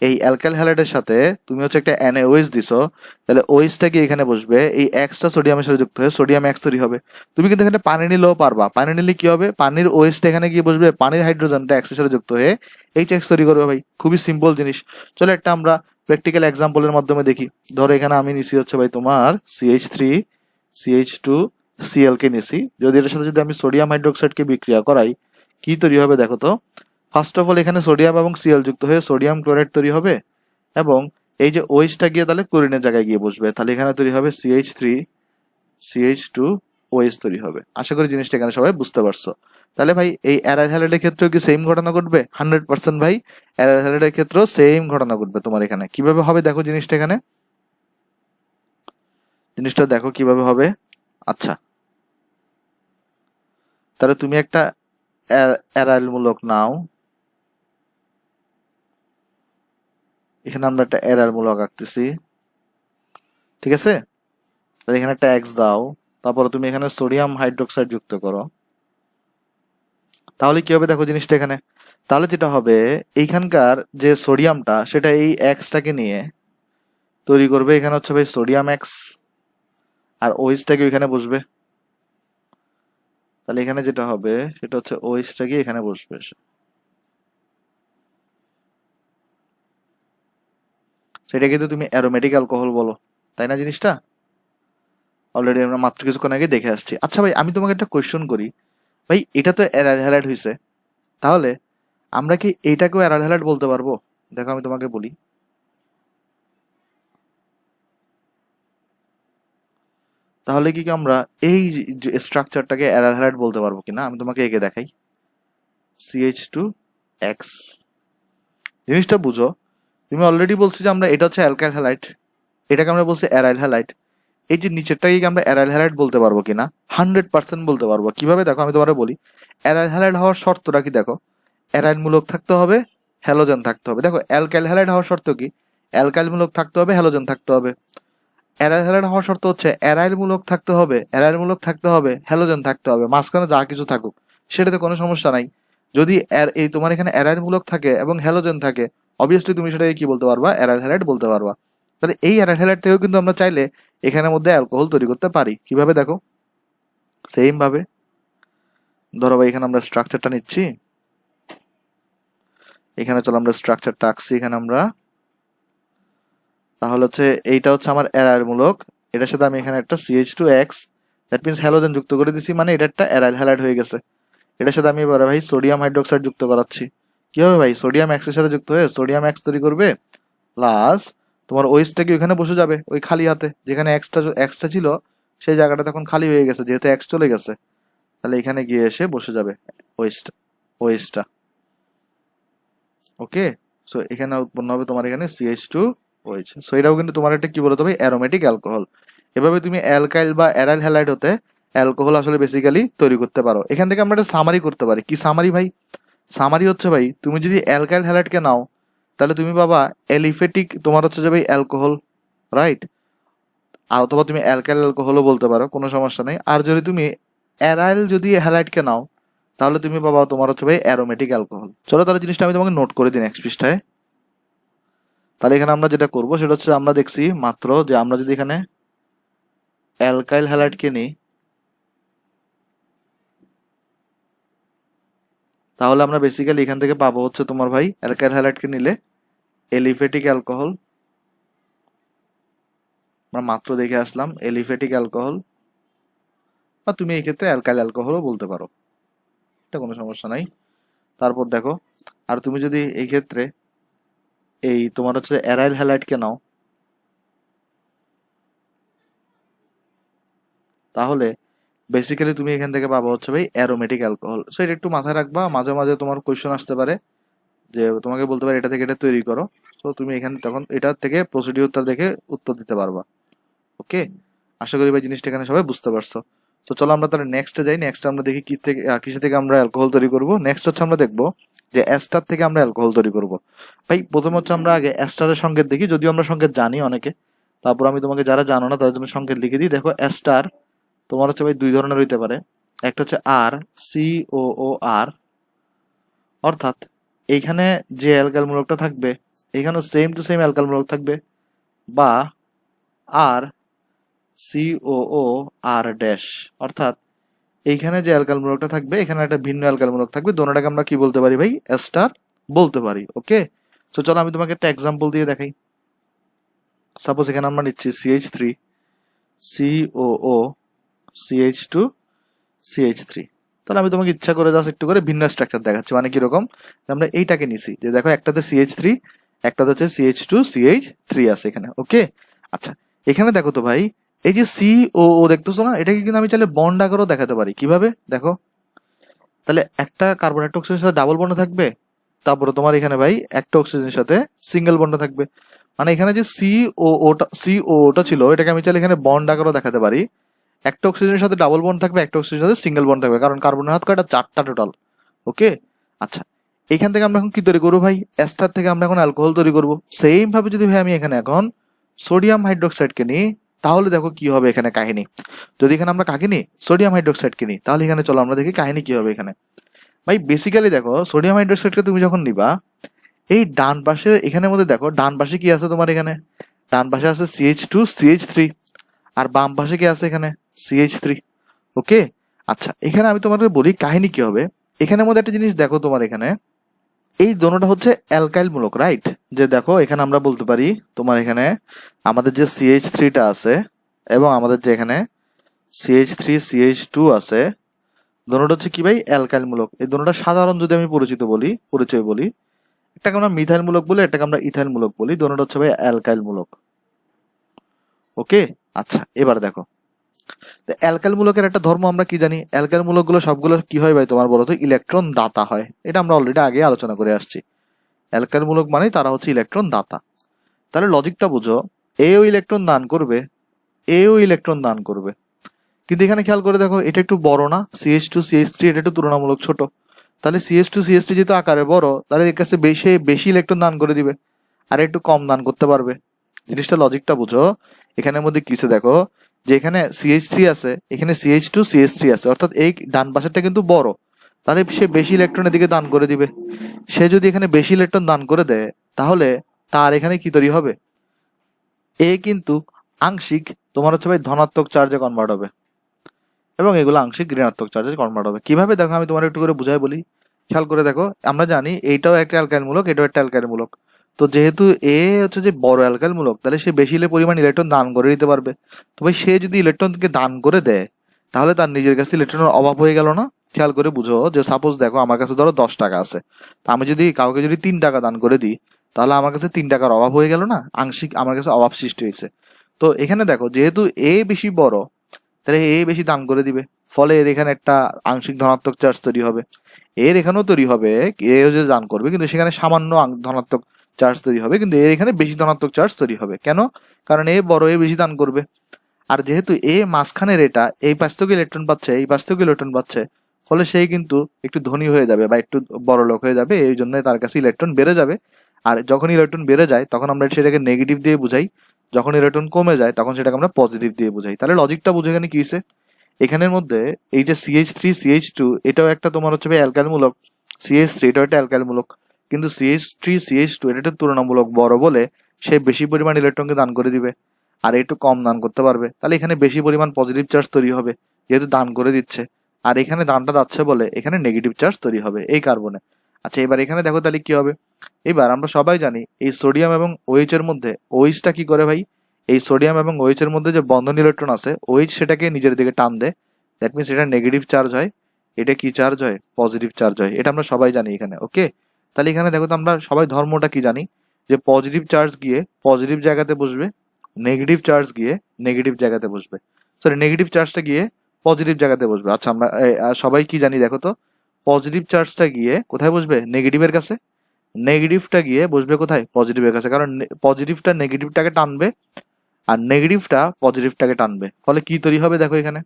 এই অ্যালকাইল হ্যালাইডের সাথে তুমি হচ্ছে একটা NaOH দিছো, তাহলে OH-টা কি এখানে বসবে, এই X-টা সোডিয়ামের সাথে যুক্ত হয়ে সোডিয়াম X তৈরি হবে। তুমি কিন্তু এখানে পানি নিলেও পারবা, পানি নিলে কি হবে, পানির OH-টা এখানে গিয়ে বসবে, পানির হাইড্রোজেনটা X এর সাথে যুক্ত হয়ে HX তৈরি করবে ভাই। খুবই সিম্পল জিনিস। চলো একটা আমরা প্র্যাকটিক্যাল এক্সাম্পলের মাধ্যমে দেখি। ধরো এখানে আমি নিছি হচ্ছে ভাই তোমার CH3 CH2 Cl কে নিছি, যদি এটার সাথে যদি আমি সোডিয়াম হাইড্রোক্সাইডকে বিক্রিয়া করাই কি তৈরি হবে দেখো তো। ফার্স্ট অফ অল এখানে সোডিয়াম এবং Cl যুক্ত হয়ে সোডিয়াম ক্লোরাইড তৈরি হবে, এবং এই যে OH-টা গিয়ে তাহলে ক্লোরিনের জায়গায় গিয়ে বসবে, তাহলে এখানে তৈরি হবে CH3 CH2 OH তৈরি হবে। আশা করি জিনিসটা এখানে সবাই বুঝতে পারছো। তাহলে ভাই এই অ্যারাইল হ্যালাইডের ক্ষেত্রেও কি সেম ঘটনা ঘটবে? 100% ভাই, অ্যারাইল হ্যালাইডের ক্ষেত্রেও সেম ঘটনা ঘটবে তোমার এখানে। কিভাবে হবে দেখো জিনিসটা এখানে, জিনিসটা দেখো কিভাবে হবে। আচ্ছা, তাহলে তুমি একটা অ্যারাইল মূলক নাও, এখানে আমরা একটা অ্যারাইল মূলক আঁকতেছি, ঠিক আছে? তাহলে এখানে একটা X দাও, তারপরে তুমি এখানে সোডিয়াম হাইড্রোক্সাইড যুক্ত করো, তাহলে কি হবে দেখো জিনিসটা এখানে। তাহলে যেটা হবে, এইখানকার যে সোডিয়ামটা সেটা এই X-টাকে নিয়ে তৈরি করবে, এখানে হচ্ছে ভাই সোডিয়াম X, আর OH-টাকে এখানে বসবে। তাহলে এখানে যেটা হবে সেটা হচ্ছে OH-টাকে এখানে বসবে, সেটা কিন্তু তুমি অ্যারোমেটিক অ্যালকোহল বলো, তাই না? জিনিসটা অলরেডি আমরা মাত্র কিছুক্ষণ আগে দেখে আসছি। আচ্ছা ভাই, আমি তোমাকে একটা কোয়েশ্চন করি, ভাই এটা তো অ্যারাইল হ্যালাইড হয়েছে, তাহলে আমরা কি এইটাকেও অ্যারাইল হ্যালাইড বলতে পারবো? দেখো আমি তোমাকে বলি, তাহলে কি আমরা এই স্ট্রাকচারটাকে অ্যারাইল হ্যালাইড বলতে পারবো কিনা? আমি তোমাকে এঁকে দেখাই, CH2X। জিনিসটা বুঝো, তুমি অলরেডি বলছি যে আমরা এটা হচ্ছে অ্যালকাইল হ্যালাইড, এটাকে আমরা বলছি অ্যারাইল হ্যালাইড। এই যে নিচেরটাকে কি আমরা অ্যারাইল হ্যালাইড বলতে পারবো কিনা? 100% বলতে পারবো। কিভাবে দেখো আমি তোমাকে বলি, অ্যারাইল হ্যালাইড হওয়ার শর্তটা কি দেখো, অ্যারাইল মূলক থাকতে হবে, হ্যালোজেন থাকতে হবে। দেখো অ্যালকাইল হ্যালাইড হওয়ার শর্ত কি, অ্যালকাইল মূলক থাকতে হবে, হ্যালোজেন থাকতে হবে। অ্যারাইল হ্যালাইড হওয়ার শর্ত হচ্ছে অ্যারাইল মূলক থাকতে হবে, অ্যারাইল মূলক থাকতে হবে, হ্যালোজেন থাকতে হবে, মাঝখানে যা কিছু থাকুক সেটাতে কোনো সমস্যা নাই। যদি এই তোমার এখানে অ্যারাইল মূলক থাকে এবং হ্যালোজেন থাকে, অবভিয়াসলি তুমি সেটাকে কি বলতে পারবা, অ্যারাইল হ্যালাইড বলতে পারবা। তাহলে এই অ্যারাইল হ্যালাইড থেকেও কিন্তু আমরা চাইলে এখানের মধ্যে অ্যালকোহল তৈরি করতে পারি। কিভাবে দেখো, সেম ভাবে ধরো ভাই এখানে আমরা স্ট্রাকচারটা নিচ্ছি, এখানে চলো আমরা স্ট্রাকচারটা আঁকছি এখানে আমরা, তাহলে হচ্ছে এইটা হচ্ছে আমার অ্যারাইল মূলক, এটার সাথে আমি এখানে একটা CH2X, দ্যাট মিনস হ্যালোজেন যুক্ত করে দিছি, মানে এটা একটা অ্যারাইল হ্যালাইড হয়ে গেছে। এটার সাথে আমি এবারে ভাই সোডিয়াম হাইড্রোক্সাইড যুক্ত করাচ্ছি। কি হবে ভাই, সোডিয়াম X এর সাথে যুক্ত হয়ে সোডিয়াম X তৈরি করবে, প্লাস তোমার OH-টা কি ওইখানে বসে যাবে, ওই খালি হাতে যেখানে এক্সটা ছিল সেই জায়গাটা তখন খালি হয়ে গেছে, যেহেতু X চলে গেছে, তাহলে এখানে গিয়ে এসে বসে যাবে OH-টা। ওকে, সো এখানে উৎপন্ন হবে তোমার এখানে CH2OH। সো এটাও কিন্তু তোমার একটা কি বলতো ভাই, অ্যারোমেটিক অ্যালকোহল। এভাবে তুমি অ্যালকাইল বা অ্যারাইল হ্যালাইড হতে অ্যালকোহল আসলে বেসিক্যালি তৈরি করতে পারো। এখান থেকে আমরা একটা সামারি করতে পারি। কি সামারি ভাই? সামারি হচ্ছে ভাই, তুমি যদি অ্যালকাইল হ্যালাইডকে নাও তাহলে তুমি পাবা অ্যালিফেটিক তোমার হচ্ছে যে ভাই অ্যালকোহল, রাইট? আর অথবা তুমি অ্যালকাইল অ্যালকোহলও বলতে পারো, কোনো সমস্যা নেই। আর যদি তুমি অ্যারাইল যদি হ্যালাইডকে নাও তাহলে তুমি পাবা তোমার হচ্ছে ভাই অ্যারোমেটিক অ্যালকোহল। চলো তাহলে জিনিসটা আমি তোমাকে নোট করে দিই নেক্সট পৃষ্ঠায়। তাহলে এখানে আমরা যেটা করবো সেটা হচ্ছে, আমরা দেখছি মাত্র যে আমরা যদি এখানে অ্যালকাইল হ্যালাইডকে নিই তাহলে আমরা বেসিক্যালি এখান থেকে পাবো হচ্ছে তোমার ভাই অ্যালকাইল হ্যালাইডকে নিলে এলিফেটিক অ্যালকোহল, আমরা মাত্র দেখে আসলাম এলিফেটিক অ্যালকোহল, বা তুমি এই ক্ষেত্রে অ্যালকাইল অ্যালকোহলও বলতে পারো, এটা কোনো সমস্যা নাই। তারপর দেখো, আর তুমি যদি এই ক্ষেত্রে এই তোমার হচ্ছে অ্যারাইল হ্যালাইডকে নাও তাহলে বেসিক্যালি তুমি এখান থেকে পাবো হচ্ছে ভাই অ্যারোমেটিক অ্যালকোহল। সো এটা একটু মাথায় রাখবা, মাঝে মাঝে তোমার কোয়েশ্চেন আসতে পারে যে তোমাকে বলতে পারে এটা থেকে এটা তৈরি করো, তো তুমি এখানে তখন এটা থেকে প্রসিডিউরটা দেখে উত্তর দিতে পারবা। ওকে, আশা করি ভাই জিনিসটা এখানে সবাই বুঝতে পারছো। তো চলো আমরা তাহলে নেক্সটে যাই। নেক্সট আমরা দেখি কি থেকে কিসে থেকে আমরা অ্যালকোহল তৈরি করব। নেক্সট হচ্ছে আমরা দেখবো যে অ্যাস্টার থেকে আমরা অ্যালকোহল তৈরি করব। ভাই প্রথম হচ্ছে আমরা আগে অ্যাস্টারের সংকেত দেখি, যদিও আমরা সংকেত জানি অনেকে, তারপর আমি তোমাকে যারা জানো না তাদের জন্য সংকেত লিখে দিই। দেখো অ্যাস্টার তোমার হচ্ছে ভাই দুই ধরনের হইতে পারে, একটা হচ্ছে COOR, অর্থাৎ এইখানে যে অ্যালকাইল মূলকটা থাকবে এখানেও সেম টু সেম অ্যালকাইল মূলক থাকবে, বা আর সিওও আর ড্যাশ, অর্থাৎ এইখানে যে অ্যালকাইল মূলকটা থাকবে এখানে একটা ভিন্ন অ্যালকাইল মূলক থাকবে, দোনোটাকে আমরা কি বলতে পারি ভাই, এস্টার বলতে পারি। ওকে, তো চলো আমি তোমাকে একটা এক্সাম্পল দিয়ে দেখাই। সাপোজ এখানে আমরা নিচ্ছি CH3 COO CH2 CH3, তাহলে আমি তোমাকে ইচ্ছা করে জাস্ট একটু করে ভিন্ন স্ট্রাকচার দেখাচ্ছি, মানে কিরকম, আমরা এইটাকে নিছি যে দেখো একটাতে CH3 একটাতে হচ্ছে CH2 CH3 আছে এখানে। ওকে, আচ্ছা এখানে দেখো তো ভাই, এই যে COO দেখতেছো না, এটাকে কিন্তু আমি চাইলে বন্ড আকারেও দেখাতে পারি। কিভাবে দেখো, তাহলে একটা কার্বন একটা অক্সিজেনের সাথে ডাবল বন্ড থাকবে, তারপরে তোমার এখানে ভাই একটা অক্সিজেনের সাথে সিঙ্গেল বন্ড থাকবে, মানে এখানে যে সিওটা ছিল এটাকে আমি চাইলে এখানে বন্ড আকারেও দেখাতে পারি। একটা অক্সিজেনের সাথে ডাবল বন্ড থাকবে, একটা অক্সিজেনের সাথে সিঙ্গেল বন্ড থাকবে, কারণ কার্বনের হাত কয়টা, চারটা টোটাল। ওকে, আচ্ছা এখান থেকে আমরা এখন কি তৈরি করবো ভাই, এস্টার থেকে আমরা এখন অ্যালকোহল তৈরি করবো। সেম ভাবে যদি ভাই আমি এখানে এখন সোডিয়াম হাইড্রোক্সাইডকে নিই, তাহলে দেখো কি হবে এখানে কাহিনী। যদি এখানে আমরা কাকে নিই, সোডিয়াম হাইড্রোক্সাইডকে নিই, তাহলে এখানে চলো আমরা দেখি কাহিনী কি হবে এখানে। ভাই বেসিক্যালি দেখো সোডিয়াম হাইড্রোক্সাইডকে তুমি যখন নিবা, এই ডান পাশে এখানের মধ্যে দেখো ডান পাশে কি আছে তোমার, এখানে ডান পাশে আছে CH2 CH3, আর বাম পাশে কি আছে এখানে CH3। ওকে, আচ্ছা এখানে আমি তোমাকে বলি কাহিনী কি হবে। এখানের মধ্যে একটা জিনিস দেখো, তোমার এখানে এই দোনোটা হচ্ছে অ্যালকাইল মূলক, রাইট? যে দেখো এখানে আমরা বলতে পারি তোমার এখানে আমাদের যে CH3টা আছে এবং আমাদের যে এখানে CH3 CH2 আছে, দোনোটা হচ্ছে কি ভাই, অ্যালকাইল মূলক। এই দোনোটা সাধারণ যদি আমি পরিচয় বলি, একটাকে আমরা মিথাইল মূলক বলি, একটাকে আমরা ইথাইল মূলক বলি, দোনোটা হচ্ছে ভাই অ্যালকাইল মূলক। ওকে, আচ্ছা এবার দেখো অ্যালকাইল মূলকের একটা ধর্ম আমরা কি জানি, অ্যালকাইল মূলকগুলো সবগুলো কি হয় ভাই তোমার বলতো, ইলেকট্রন দাতা হয়। এটা আমরা অলরেডি আগে আলোচনা করে আসছি। অ্যালকাইল মূলক মানে তারা হচ্ছে ইলেকট্রন দাতা। তাহলে লজিকটা বুঝো, এও ইলেকট্রন দান করবে, এও ইলেকট্রন দান করবে, কিন্তু এখানে খেয়াল করে দেখো এটা একটু বড় না, CH2 CH3 এটা একটু তুলনামূলক ছোট। তাহলে CH2 CH3 যেহেতু আকারে বড়, তাহলে এর কাছে বেশি বেশি ইলেকট্রন দান করে দিবে, আর একটু কম দান করতে পারবে। জিনিসটা লজিকটা বুঝো। এখানের মধ্যে কিছু দেখো, যে এখানে CH3 আছে, এখানে CH2 CH3 আছে, অর্থাৎ এই ডান পাশেরটা কিন্তু বড়, তাহলে সে বেশি ইলেকট্রনের দিকে দান করে দিবে। সে যদি এখানে বেশি ইলেকট্রন দান করে দেয়, তাহলে তার এখানে কি তৈরি হবে, এ কিন্তু আংশিক তোমার হচ্ছে ভাই ধনাত্মক চার্জে কনভার্ট হবে, এবং এগুলো আংশিক ঋণাত্মক চার্জে কনভার্ট হবে। কিভাবে দেখো আমি তোমার একটু করে বুঝাই বলি। খেয়াল করে দেখো, আমরা জানি এইটাও একটা অ্যালকাইল মূলক, এটাও একটা অ্যালকাইল মূলক। তো যেহেতু এ হচ্ছে যে বড় অ্যালকাইল মূলক, তাহলে সে বেশি পরিমাণ ইলেকট্রন দান করে দিতে পারবে। তো ভাই সে যদি ইলেকট্রনকে দান করে দেয়, তাহলে তার নিজের কাছে ইলেকট্রনের অভাব হয়ে গেল না? খেয়াল করে বুঝো, যে সাপোজ দেখো আমার কাছে ধরো 10 টাকা আছে, তো আমি যদি কাউকে যদি 3 টাকা দান করে দিই, তাহলে আমার কাছে 3 টাকার অভাব হয়ে গেল না? আংশিক আমার কাছে অভাব সৃষ্টি হয়েছে। তো এখানে দেখো যেহেতু এ বেশি বড়, তাহলে এ বেশি দান করে দিবে, ফলে এর এখানে একটা আংশিক ধনাত্মক চার্জ তৈরি হবে। এর এখানেও তৈরি হবে, এ যে দান করবে কিন্তু সেখানে সামান্য ধনাত্মক চার্জ তৈরি হবে, কিন্তু এর এখানে বেশি ধনাত্মক চার্জ তৈরি হবে। কেন? কারণ এ বড়, এ বেশি দান করবে। আর যেহেতু এ মাঝখানের, এটা এই পাশ থেকে ইলেকট্রন পাচ্ছে, এই পাশ থেকে ইলেকট্রন পাচ্ছে, ফলে সেই কিন্তু একটু ধনী হয়ে যাবে বা একটু বড় লোক হয়ে যাবে, এই জন্য তার কাছে ইলেকট্রন বেড়ে যাবে। আর যখন ইলেকট্রন বেড়ে যায় তখন আমরা সেটাকে নেগেটিভ দিয়ে বুঝাই, যখন ইলেকট্রন কমে যায় তখন সেটাকে আমরা পজিটিভ দিয়ে বুঝাই। তাহলে লজিকটা বুঝে এখানে কি হয়েছে, এখানের মধ্যে এই যে CH3 CH2 এটাও একটা তোমার হচ্ছে ভাই অ্যালকাইল মূলক, CH3 এটাও একটা অ্যালকাইল মূলক, কিন্তু CH3 CH2 এটা একটা তুলনামূলক বড় বলে সে বেশি পরিমাণ ইলেকট্রনকে দান করে দিবে, আর একটু কম দান করতে পারবে। তাহলে এখানে বেশি পরিমাণ পজিটিভ চার্জ তৈরি হবে, যেহেতু দান করে দিচ্ছে। আর এখানে দানটা যাচ্ছে বলে এখানে নেগেটিভ চার্জ তৈরি হবে এই কার্বনে। আচ্ছা এবার এখানে দেখো তাহলে কি হবে। এবার আমরা সবাই জানি এই সোডিয়াম এবং OH এর মধ্যে OH টা কি করে ভাই, এই সোডিয়াম এবং OH এর মধ্যে যে বন্ধন ইলেকট্রন আছে, OH সেটাকে নিজের দিকে টান দেয়। দ্যাট মিনস এটা নেগেটিভ চার্জ হয়, এটা কি চার্জ হয়, পজিটিভ চার্জ হয়। এটা আমরা সবাই জানি এখানে। ওকে, তাহলে এখানে দেখো তো আমরা সবাই ধর্মটা কি জানি, যে পজিটিভ চার্জ গিয়ে পজিটিভ জায়গাতে বসবে, নেগেটিভ চার্জ গিয়ে নেগেটিভ জায়গাতে বসবে, সরি নেগেটিভ চার্জটা গিয়ে পজিটিভ জায়গাতে বসবে। আচ্ছা আমরা সবাই কি জানি দেখো তো, পজিটিভ চার্জটা গিয়ে কোথায় বসবে, নেগেটিভের কাছে, নেগেটিভটা গিয়ে বসবে কোথায়, পজিটিভের কাছে, কারণ পজিটিভটা নেগেটিভটাকে টানবে আর নেগেটিভটা পজিটিভটাকে টানবে, ফলে কি তৈরি হবে দেখো এখানে,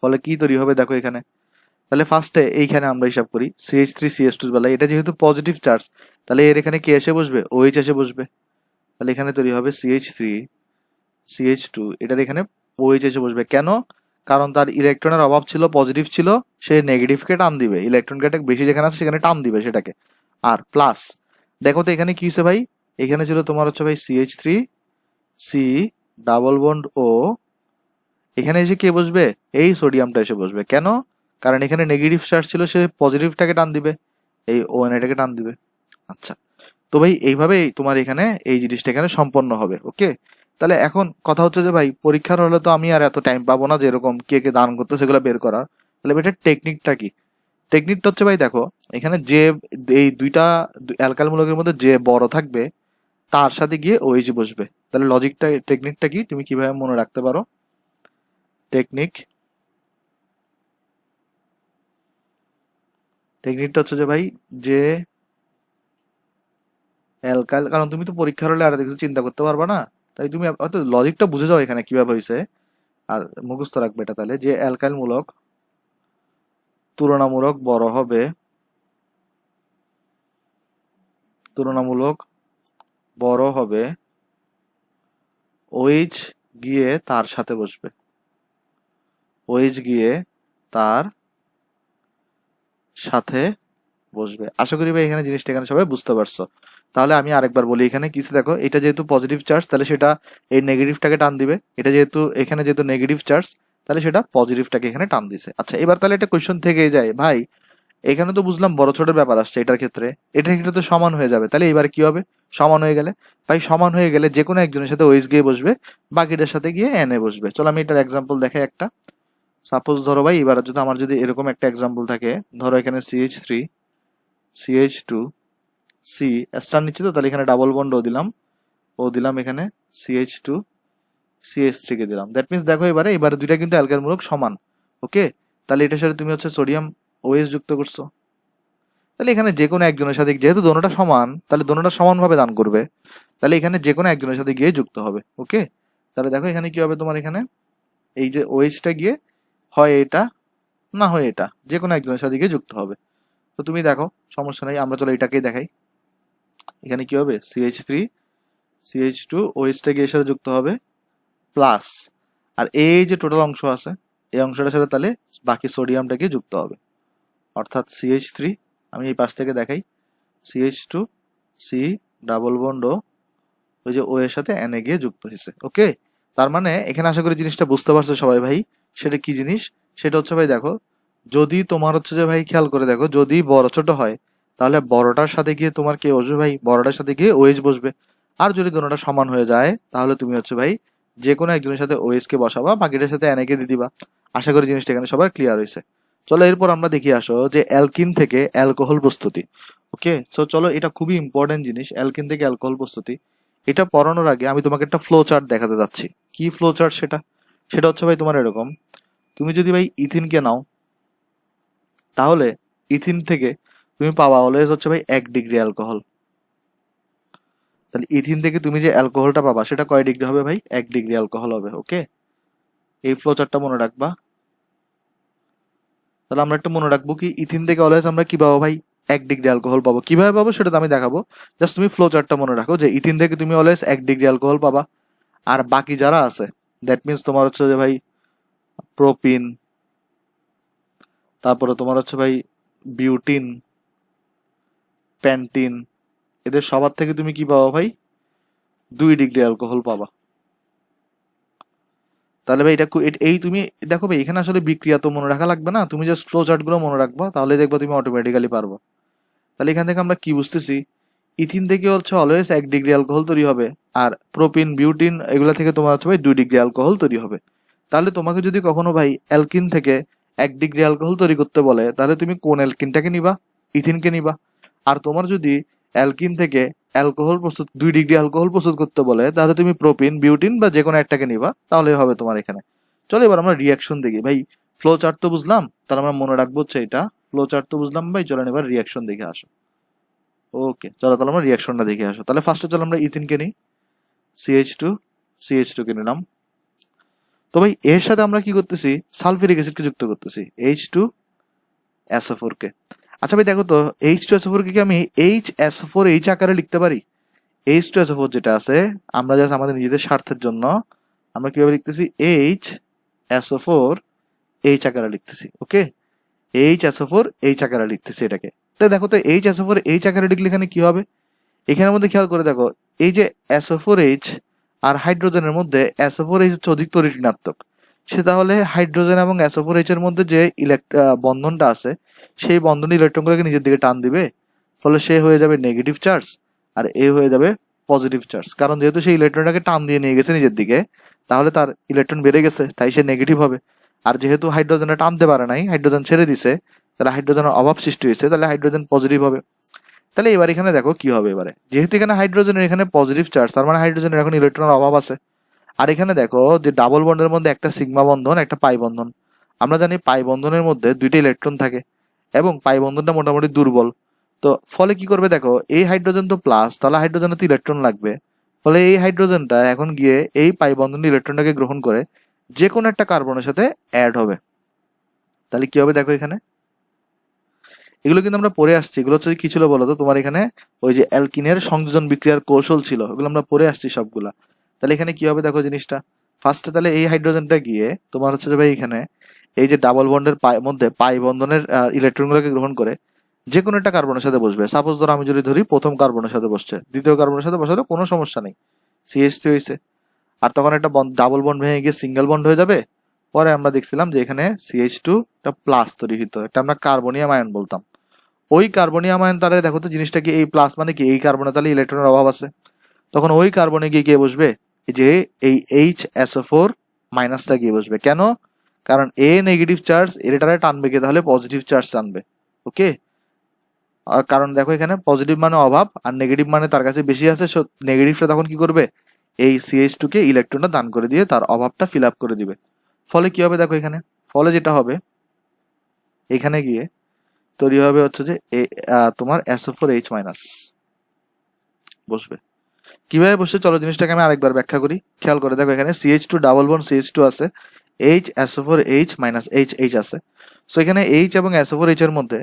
ফলে কি তৈরি হবে দেখো এখানে। তাহলে ফার্স্টে এইখানে আমরা হিসাব করি CH3 CH2 এর বেলায়, এটা যেহেতু পজিটিভ চার্জ, তাহলে এর এখানে কে এসে বসবে, OH এসে বসবে। তাহলে এখানে তৈরি হবে CH3 CH2, এটার এখানে OH এসে বসবে। কেন? কারণ তার ইলেকট্রনের অভাব ছিল, পজিটিভ ছিল, সে নেগেটিভকে টান দিবে, ইলেকট্রন কাটা বেশি যেখানে আছে সেখানে টান দিবে সেটাকে। আর প্লাস দেখো তো এখানে কি হচ্ছে ভাই, এখানে ছিল তোমার হচ্ছে ভাই CH3 সি ডাবল বন্ড ও, এখানে এসে কে বসবে, এই সোডিয়ামটা এসে বসবে। কেন? কারণ এখানে নেগেটিভ চার্জ ছিল, সে পজিটিভটাকে টান দিবে, এই ON এটাকে টান দিবে। আচ্ছা, তো ভাই এইভাবেই তোমার এখানে এই জিনিসটা এখানে সম্পন্ন হবে। ওকে, তাহলে এখন কথা হচ্ছে যে ভাই পরীক্ষার হলে তো আমি আর এত টাইম পাবো না যে এরকম কে কে দান করতে সেগুলো বের করার। তাহলে এটার টেকনিকটা কি? টেকনিকটা হচ্ছে ভাই দেখো, এখানে যে এই দুইটা অ্যালকাইল মূলকের মধ্যে যে বড় থাকবে তার সাথে গিয়ে OH বসবে। তাহলে লজিকটা, টেকনিকটা কি তুমি কিভাবে মনে রাখতে পারো? টেকনিকটা হচ্ছে যে ভাই, যে অ্যালকাইল, কারণ তুমি তো পরীক্ষার হলে আর কিছু চিন্তা করতে পারবা না, তাই তুমি হয়তো লজিকটা বুঝে যাও এখানে কিভাবে হয়েছে, আর মুখস্থ রাখবে এটা। তাহলে যে অ্যালকাইল মূলক তুলনামূলক বড় হবে, তুলনামূলক বড় হবে, OH গিয়ে তার সাথে বসবে, OH গিয়ে তার সাথে বসবে। আশা করি ভাই এখানে জিনিসটা এখানে সবাই বুঝতে পারছো। তাহলে আমি আরেকবার বলি, এখানে কিছু দেখো, এটা যেহেতু পজিটিভ চার্জ তাহলে সেটা এই নেগেটিভটাকে টান দিবে, এটা যেহেতু এখানে যেহেতু নেগেটিভ চার্জ তাহলে সেটা পজিটিভটাকে এখানে টান দিছে। আচ্ছা, এবার তাহলে একটা কোয়েশ্চেন থেকেই যায় ভাই, এখানে তো বুঝলাম বড় ছোটের ব্যাপার আসছে, এটার ক্ষেত্রে তো সমান হয়ে যাবে, তাহলে এবার কি হবে? সমান হয়ে গেলে, ভাই সমান হয়ে গেলে যে কোনো একজনের সাথে OH গিয়ে বসবে, বাকিটার সাথে গিয়ে Na বসবে। চলো আমি এটার এক্সাম্পল দেখাই একটা। সাপোজ ধরো ভাই, এবার যদি আমার যদি এরকম একটা এক্সাম্পল থাকে, ধরো এখানে CH3 CH2 সি স্টার নিচ্ছি, তো তাহলে এখানে ডাবল বন্ড ও দিলাম এখানে CH2 CH3 কে দিলাম। দ্যাট মিনস দেখো এবারে দুইটা কিন্তু অ্যালকাইল মূলক সমান। ওকে, তাহলে এটার সাথে তুমি হচ্ছে সোডিয়াম OH যুক্ত করছো, তাহলে এখানে যে কোনো একজনের সাথে, যেহেতু দোনোটা সমান তাহলে দোনোটা সমানভাবে দান করবে, তাহলে এখানে যে কোনো একজনের সাথে গিয়ে যুক্ত হবে। ওকে, তাহলে দেখো এখানে কি হবে তোমার, এখানে এই যে OH-টা গিয়ে হয় এটা, না হয় এটা, যে কোনো একজনের সাথে গিয়ে যুক্ত হবে। তো তুমি দেখো, সমস্যা নেই, আমরা চলো এটাকেই দেখাই। এখানে কি হবে, CH3 CH2 OH-টা গিয়ে এর সাথে যুক্ত হবে, প্লাস আর এই যে টোটাল অংশ আছে এই অংশটার সাথে তাহলে বাকি সোডিয়ামটাকে যুক্ত হবে, অর্থাৎ CH3, আমি এই পাশ থেকে দেখাই, CH2 সি ডাবল বন্ড ওই যে ও এর সাথে Na গিয়ে যুক্ত হয়েছে। ওকে, তার মানে এখানে আশা করি জিনিসটা বুঝতে পারছো সবাই ভাই। সেটা কি জিনিস? সেটা হচ্ছে ভাই দেখো, যদি তোমার হচ্ছে যে ভাই খেয়াল করে দেখো, যদি বড় ছোট হয় তাহলে বড়টার সাথে গিয়ে তোমার কে বসবে ভাই, বড়টার সাথে গিয়ে OH বসবে। আর যদি দুটোটা সমান হয়ে যায় তাহলে তুমি হচ্ছে ভাই যে কোনো একজনের সাথে OH কে বসাবা, বাকিটার সাথে Na কে দিয়ে দিবা। আশা করি জিনিসটা এখানে সবার ক্লিয়ার হয়েছে। চলো এরপর আমরা দেখি আসো যে অ্যালকিন থেকে অ্যালকোহল প্রস্তুতি। ওকে, সো চলো, এটা খুবই ইম্পর্টেন্ট জিনিস, অ্যালকিন থেকে অ্যালকোহল প্রস্তুতি। এটা পড়ানোর আগে আমি তোমাকে একটা ফ্লো চার্ট দেখাতে যাচ্ছি। কি ফ্লো চার্ট সেটা? সেটা হচ্ছে ভাই তোমার এরকম, তুমি যদি ভাই ইথিনকে নাও তাহলে ইথিন থেকে তুমি পাবা অলওয়েজ হচ্ছে ভাই 1 ডিগ্রি অ্যালকোহল। তাহলে ইথিন থেকে তুমি যে অ্যালকোহলটা পাবা সেটা কয় ডিগ্রি হবে ভাই? 1 ডিগ্রি অ্যালকোহল হবে। ওকে, এই ফ্লো চার্টটা মনে রাখবা। তাহলে আমরা একটা মনে রাখবো কি, ইথিন থেকে অলওয়েজ আমরা কি পাবো ভাই? 1 ডিগ্রি অ্যালকোহল পাবো। কিভাবে পাবো সেটা তো আমি দেখাবো, জাস্ট তুমি ফ্লো চার্টটা মনে রাখো যে ইথিন থেকে তুমি অলওয়েজ 1 ডিগ্রি অ্যালকোহল পাবা। আর বাকি যারা আছে, দ্যাট মিনস তোমার হচ্ছে যে ভাই প্রোপিন, তারপরে তোমার হচ্ছে ভাই বিউটিন, প্যান্টিন, এদের সবার থেকে তুমি কি পাবা ভাই? 2 ডিগ্রি অ্যালকোহল পাবা। তাহলে ভাই এটা এই তুমি দেখো ভাই, এখানে আসলে বিক্রিয়া তো মনে রাখা লাগবে না, তুমি জাস্ট ফ্লো চার্ট গুলো মনে রাখবা, তাহলে দেখবা তুমি অটোমেটিক্যালি পারবা। তাহলে এখান থেকে আমরা কি বুঝতেছি, ইথিন থেকে হচ্ছে অলওয়েজ 1 ডিগ্রি অ্যালকোহল তৈরি হবে, আর প্রোপিন বিউটিন এগুলা থেকে তোমার হচ্ছে ভাই 2 ডিগ্রি অ্যালকোহল তৈরি হবে। তাহলে তোমাকে যদি কখনো ভাই অ্যালকিন থেকে 1 ডিগ্রি অ্যালকোহল তৈরি করতে বলে, তাহলে তুমি কোন অ্যালকিনটাকে নিবা? ইথিনকে নিবা। আর তোমার যদি অ্যালকিন থেকে অ্যালকোহল প্রস্তুত 2 ডিগ্রি অ্যালকোহল প্রস্তুত করতে বলে, তাহলে তুমি প্রোপিন বিউটিন বা যে কোনো একটাকে নিবা, তাহলে হবে তোমার এখানে। চলো এবার আমরা রিয়াকশন দেখি ভাই। ফ্লো চার্ট তো বুঝলাম, তাহলে আমরা মনে রাখবো হচ্ছে এটা। ফ্লো চার্ট তো বুঝলাম ভাই, চলেন এবার রিয়াকশন দেখে আসো। ওকে, চলো তাহলে আমরা রিয়াকশনটা দেখে আসো। তাহলে ফার্স্টে চলো আমরা ইথিনকে নিই, CH2 কে নিলাম। তো ভাই এর সাথে আমরা কি করতেছি? সালফিউরিক অ্যাসিডকে যুক্ত করতেছি, H2SO4 কে। আচ্ছা ভাই দেখো তো, H2SO4 কে কি আমি HSO4H আকারে লিখতে পারি? H2SO4 যেটা আছে, আমরা জাস্ট আমাদের নিজেদের স্বার্থের জন্য আমরা কিভাবে লিখতেছি? HSO4 এইচ আকারে লিখতেছি। ওকে, HSO4 এইচ আকারে লিখতেছি এটাকে। তো দেখো তো HSO4 এইচ আকারে লিখলে এখানে কি হবে, এখানের মধ্যে খেয়াল করে দেখো, এই যে SO4H আর হাইড্রোজেনের মধ্যে SO4H হচ্ছে অধিক তড়িৎ ঋণাত্মক। সে তাহলে হাইড্রোজেন এবং SO4H এর মধ্যে যে বন্ধনটা আছে, সেই বন্ধন ইলেকট্রনগুলোকে নিজের দিকে টান দিবে, ফলে সে হয়ে যাবে নেগেটিভ চার্জ আর এ হয়ে যাবে পজিটিভ চার্জ। কারণ যেহেতু সেই ইলেকট্রনটাকে টান দিয়ে নিয়ে গেছে নিজের দিকে, তাহলে তার ইলেকট্রন বেড়ে গেছে, তাই সে নেগেটিভ হবে। আর যেহেতু হাইড্রোজেনটা টানতে পারে নাই, হাইড্রোজেন ছেড়ে দিছে, তাহলে হাইড্রোজেনের অভাব সৃষ্টি হয়েছে, তাহলে হাইড্রোজেন পজিটিভ হবে। তাহলে এবার এখানে দেখো কি হবে, এবারে যেহেতু এখানে হাইড্রোজেনের এখানে পজিটিভ চার্জ, তার মানে হাইড্রোজেনের এখন ইলেকট্রনের অভাব আছে। আর এখানে দেখো যে ডাবল বন্ডের মধ্যে একটা সিগমা বন্ধন, একটা পাই বন্ধন। আমরা জানি পাই বন্ধনের মধ্যে দুইটা ইলেকট্রন থাকে এবং পাই বন্ধনটা মোটামুটি দুর্বল। তো ফলে কি করবে দেখো, এই হাইড্রোজেন তো প্লাস, তাহলে হাইড্রোজেনে তো ইলেকট্রন লাগবে। ফলে এই হাইড্রোজেনটা এখন গিয়ে এই পাই বন্ধন ইলেকট্রনটাকে গ্রহণ করে যে কোনো একটা কার্বনের সাথে অ্যাড হবে। তাহলে কি হবে দেখো এখানে, এগুলো কিন্তু আমরা পড়ে আসছি। এগুলো হচ্ছে কি ছিল বলতো, তোমার এখানে ওই যে অ্যালকিনের সংযোজন বিক্রিয়ার কৌশল ছিল, এগুলো আমরা পড়ে আসছি সবগুলা। তাহলে এখানে কি হবে দেখো জিনিসটা, ফার্স্টে তাহলে এই হাইড্রোজেনটা গিয়ে তোমার হচ্ছে যে ভাই এখানে এই যে ডাবল বন্ডের মধ্যে পাই বন্ধনের ইলেকট্রনগুলোকে গ্রহণ করে যে কোনো একটা কার্বনের সাথে বসবে। সাপোজ ধরো আমি যদি ধরি প্রথম কার্বনের সাথে বসছে, দ্বিতীয় কার্বনের সাথে বসালে কোনো সমস্যা নেই, CH3 হয়েছে। আর তখন একটা ডাবল বন্ড ভেঙে গিয়ে সিঙ্গেল বন্ড হয়ে যাবে। পরে আমরা দেখছিলাম যে এখানে CH2 একটা প্লাস তৈরি হতো, এটা আমরা কার্বনিয়াম আয়ন বলতাম। ওই কার্বনিয়াম আয়ন তাহলে দেখো তো জিনিসটা কি, এই প্লাস মানে কি, এই কার্বনে তাহলে ইলেকট্রনের অভাব আছে, তখন ওই কার্বনে গিয়ে কে বসবে, এই যে এই HSO4 মাইনাসটা গিয়ে বসবে। কেন? কারণ এ নেগেটিভ চার্জ এটারে টানবে কে, তাহলে পজিটিভ চার্জ টানবে। ওকে, কারণ দেখো এখানে পজিটিভ মানে অভাব আর নেগেটিভ মানে তার কাছে বেশি আছে, নেগেটিভটা তখন কি করবে, এই CH2 কে ইলেকট্রনটা দান করে দিয়ে তার অভাবটা ফিল আপ করে দিবে। ফলে কি হবে দেখো এখানে, ফলে যেটা হবে এখানে গিয়ে তৈরি হবে হচ্ছে যে তোমার SO4H মাইনাস বসবে। কিভাবে বসে চলো জিনিসটাকে আমি আরেকবার ব্যাখ্যা করি। খেয়াল করে দেখো, এখানে CH2 ডাবল বন্ড CH2 আছে, SO4H মাইনাস H আছে। সো এখানে H এবং SO4H এর মধ্যে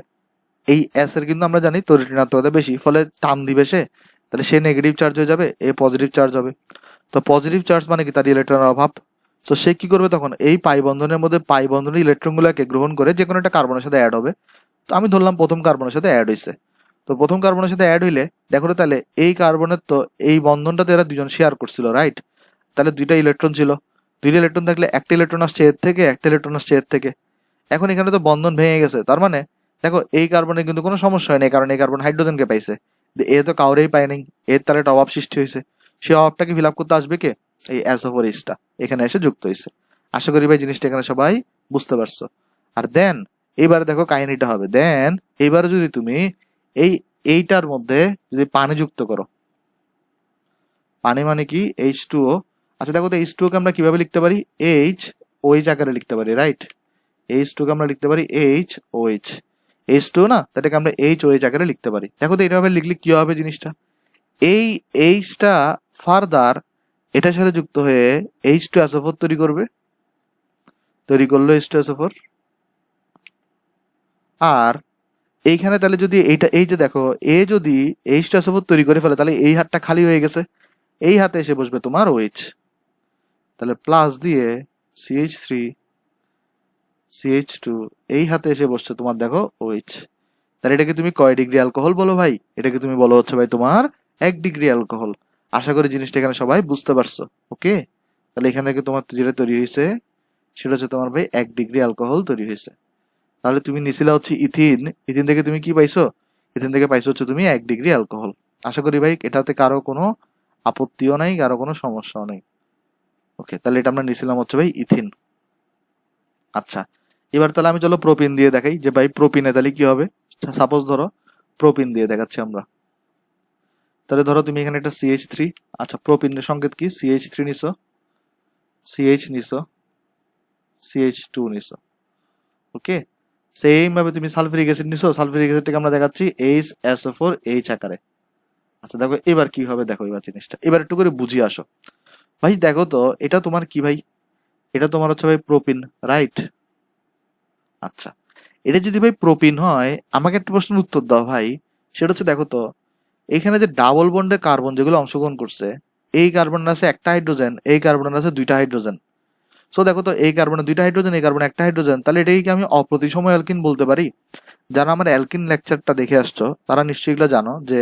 এই S এর কিন্তু আমরা জানি তড়িৎ ঋণাত্মকতা বেশি, ফলে টান দিবে সে, তাহলে সে নেগেটিভ চার্জ হয়ে যাবে, এ পজিটিভ চার্জ হবে। তো পজিটিভ চার্জ মানে কি, তার ইলেকট্রনের অভাব। তো সে কি করবে তখন, এই পাই বন্ধনের মধ্যে পাই বন্ধনের ইলেকট্রনগুলোকে গ্রহণ করে যে কোনো একটা কার্বনের সাথে অ্যাড হবে। তো আমি ধরলাম প্রথম কার্বনের সাথে অ্যাড হয়েছে। তো প্রথম কার্বনের সাথে অ্যাড হইলে দেখো তাহলে এই কার্বনের তো এই বন্ধনটাতে এরা দুজন শেয়ার করছিল, রাইট? তাহলে দুইটা ইলেকট্রন ছিল, দুইটা ইলেকট্রন থাকলে একটা ইলেকট্রন আসছে এর থেকে, একটা ইলেকট্রন আসছে এর থেকে। এখন এখানে তো বন্ধন ভেঙে গেছে, তার মানে দেখো এই কার্বনে কিন্তু কোনো সমস্যা হয় না, কারণ এই কার্বন হাইড্রোজেনকে পাইছে, এ তো কাউরেই পায় নাই, এর তাহলে একটা অভাব সৃষ্টি হয়েছে। সেই অভাবটাকে ফিল আপ করতে আসবে কে, এই SO4H এখানে এসে যুক্ত হয়েছে। আশা করি ভাই জিনিসটা এখানে সবাই বুঝতে পারছো। আর দেন এইবার দেখো কাহিনীটা হবে, দেন এইবার যদি তুমি এইটার মধ্যে যদি পানি যুক্ত করো, পানি মানে কি H2O। আচ্ছা দেখো তো H2O কে আমরা কিভাবে লিখতে পারি, HOH আকারে লিখতে পারি, রাইট? H2 কে আমরা লিখতে পারি HOH, H2 না, এটাকে আমরা HOH আকারে লিখতে পারি। দেখো তো এইভাবে লিখলে কি হবে জিনিসটা, এই Hটা ফার্দার এটার সাথে যুক্ত হয়ে H2SO4 তৈরি করবে, তৈরি করলো H2SO4। আর এইখানে তাহলে যদি এইটা, এই যে দেখো এ যদি H2SO4 তৈরি করে ফেলে, তাহলে এই হাতটা খালি হয়ে গেছে, এই হাতে এসে বসবে তোমার OH। তাহলে প্লাস দিয়ে CH3 CH2, এই হাতে এসে বসছে তোমার দেখো OH। তাহলে এটাকে তুমি কয় ডিগ্রি অ্যালকোহল বলো ভাই, এটাকে তুমি বলো হচ্ছে ভাই তোমার 1 ডিগ্রি অ্যালকোহল। আশা করি জিনিসটা এখানে সবাই বুঝতে পারছো। ওকে, তাহলে এখান থেকে তোমার যেটা তৈরি হয়েছে সেটা হচ্ছে তোমার ভাই 1 ডিগ্রি অ্যালকোহল তৈরি হয়েছে। তাহলে তুমি নিছিলা হচ্ছে ইথিন, ইথিন থেকে তুমি কি পাইছো, ইথিন থেকে পাইছো হচ্ছে তুমি 1 ডিগ্রি অ্যালকোহল। আশা করি ভাই এটাতে কারো কোনো আপত্তিও নাই, কারো কোনো সমস্যাও নেই। ওকে, তাহলে এটা আমরা নিছিলাম হচ্ছে ভাই ইথিন। আচ্ছা, এবার তাহলে আমি চলো প্রোপিন দিয়ে দেখাই যে ভাই প্রোপিনে তাহলে কি হবে। সাপোজ ধরো প্রোপিন দিয়ে দেখাচ্ছি আমরা। তাহলে ধরো তুমি এখানে একটা CH3, আচ্ছা প্রোপিনের সংকেত কি, CH3 নিছো, CH নিছো, CH2 নিছো। ওকে, সেম ভাবে তুমি সালফিউরিক অ্যাসিড নিছো, সালফিউরিক অ্যাসিডটাকে আমরা দেখাচ্ছি HSO4H আকারে। আচ্ছা দেখো এবার কি হবে, দেখো এবার জিনিসটা এবার একটু করে বুঝিয়ে আসো। ভাই দেখো তো এটা তোমার কি ভাই, এটা তোমার হচ্ছে ভাই প্রোপিন, রাইট? আচ্ছা, এটা যদি ভাই প্রোপিন হয়, আমাকে একটা প্রশ্নের উত্তর দাও ভাই। সেটা হচ্ছে দেখো তো এখানে যে ডাবল বন্ডে কার্বন যেগুলো অংশগ্রহণ করছে, এই কার্বনের আছে একটা হাইড্রোজেন, এই কার্বনের আছে দুইটা হাইড্রোজেন। সো দেখো তো এই কার্বনে দুইটা হাইড্রোজেন, এই কার্বনে একটা হাইড্রোজেন, তাহলে এটাকে কি আমি অপ্রতিসম অ্যালকিন বলতে পারি? যারা আমার অ্যালকিন লেকচারটা দেখে আসছো তারা নিশ্চয়ই এগুলো জানো যে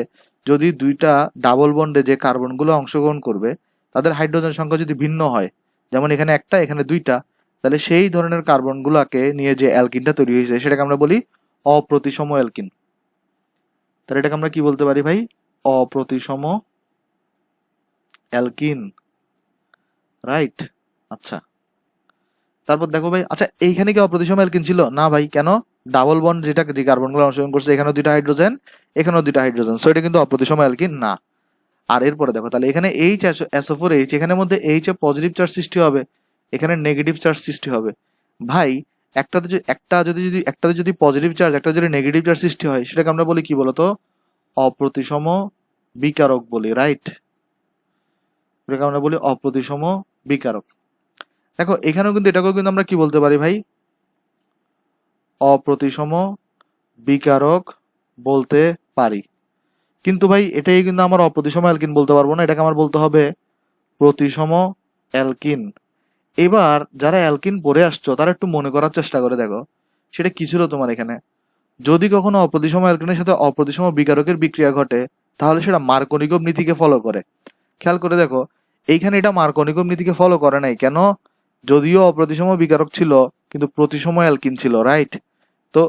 যদি দুইটা ডাবল বন্ডে যে কার্বনগুলো অংশগ্রহণ করবে তাদের হাইড্রোজেন সংখ্যা যদি ভিন্ন হয়, যেমন এখানে একটা এখানে দুইটা, তাহলে সেই ধরনের কার্বনগুলোকে নিয়ে যে অ্যালকিনটা তৈরি হয়েছে সেটাকে আমরা বলি অপ্রতিসম অ্যালকিন। তাহলে এটাকে আমরা কি বলতে পারি ভাই? অপ্রতিসম অ্যালকিন, রাইট। আচ্ছা, তারপর দেখো ভাই, আচ্ছা এইখানে কি অপ্রতিসম অ্যালকিন ছিল? না ভাই, কেন? ডাবল বন্ড যেটা যে কার্বনগুলো অংশগ্রহণ করছে, এখানেও দুইটা হাইড্রোজেন, এখানেও দুইটা হাইড্রোজেন, সো এটা কিন্তু অপ্রতিসম অ্যালকিন না। আর এরপরে দেখো, তাহলে এখানে এইচ এসও4 এইচ, এখানের মধ্যে এইচ এ পজিটিভ চার্জ সৃষ্টি হবে, এখানে নেগেটিভ চার্জ সৃষ্টি হবে। ভাই একটাতে যদি পজিটিভ চার্জ, একটা যদি নেগেটিভ চার্জ সৃষ্টি হয়, সেটাকে আমরা বলি কি বলতো? অপ্রতিসম বিকারক বলি, রাইট। এটাকে আমরা বলি অপ্রতিসম বিকারক। দেখো এখানেও কিন্তু এটাকেও কিন্তু আমরা কি বলতে পারি ভাই? অপ্রতিসম বিকারক বলতে পারি। কিন্তু ভাই এটাই কিন্তু আমার অপ্রতিসম অ্যালকিন বলতে পারবো না, এটাকে আমার বলতে হবে প্রতিসম অ্যালকিন। এবার যারা অ্যালকিন পড়ে আসছো তারা একটু মনে করার চেষ্টা করে দেখো সেটা কি ছিল তোমার এখানে। যদি কখনো অপ্রতিসম অ্যালকিনের সাথে অপ্রতিসম বিকারকের বিক্রিয়া ঘটে তাহলে সেটা মার্কোনিকভ নীতিকে ফলো করে। খেয়াল করে দেখো, এইখানে এটা মার্কোনিকভ নীতিকে ফলো করে নাই কেন? যদিও অপ্রতিসম বিকারক ছিল কিন্তু প্রতিসম অ্যালকিন ছিল, রাইট। তো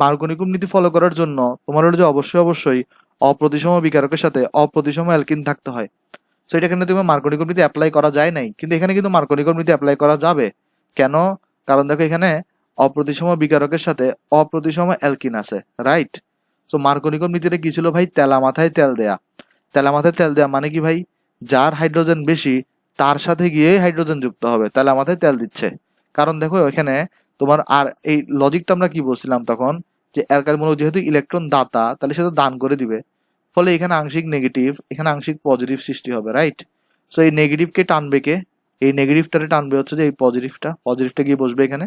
মার্কোনিকভ নীতি ফলো করার জন্য তোমার হলো যে অবশ্যই অবশ্যই অপ্রতিসম বিকারকের সাথে অপ্রতিসম অ্যালকিন থাকতে হয়। সো এটা এখানে তুমি মার্কোনিকভ নীতি অ্যাপ্লাই করা যায় নাই, কিন্তু এখানে কিন্তু মার্কোনিকভ নীতি অ্যাপ্লাই করা যাবে। কেন? কারণ দেখো এখানে অপ্রতিসম বিকারকের সাথে অপ্রতিসম অ্যালকিন আছে, রাইট। সো মার্কোনিকভ নীতিটা কি ছিল ভাই? তেলা মাথায় তেল দেয়া। তেলা মাথায় তেল দেয়া মানে কি ভাই? যার হাইড্রোজেন বেশি তার সাথে গিয়ে হাইড্রোজেন যুক্ত হবে, তেলা মাথায় তেল দিচ্ছে। কারণ দেখো এখানে তোমার, আর এই লজিকটা আমরা কি বলছিলাম তখন, যে অ্যালকাইল মূলক যেহেতু ইলেকট্রন দাতা তাহলে সে তো দান করে দিবে, ফলে এখানে আংশিক নেগেটিভ এখানে আংশিক পজিটিভ সৃষ্টি হবে, রাইট। সো এই নেগেটিভকে টানবে কে? এই নেগেটিভটারে টানবে হচ্ছে যে এই পজিটিভটা গিয়ে বসবে এখানে,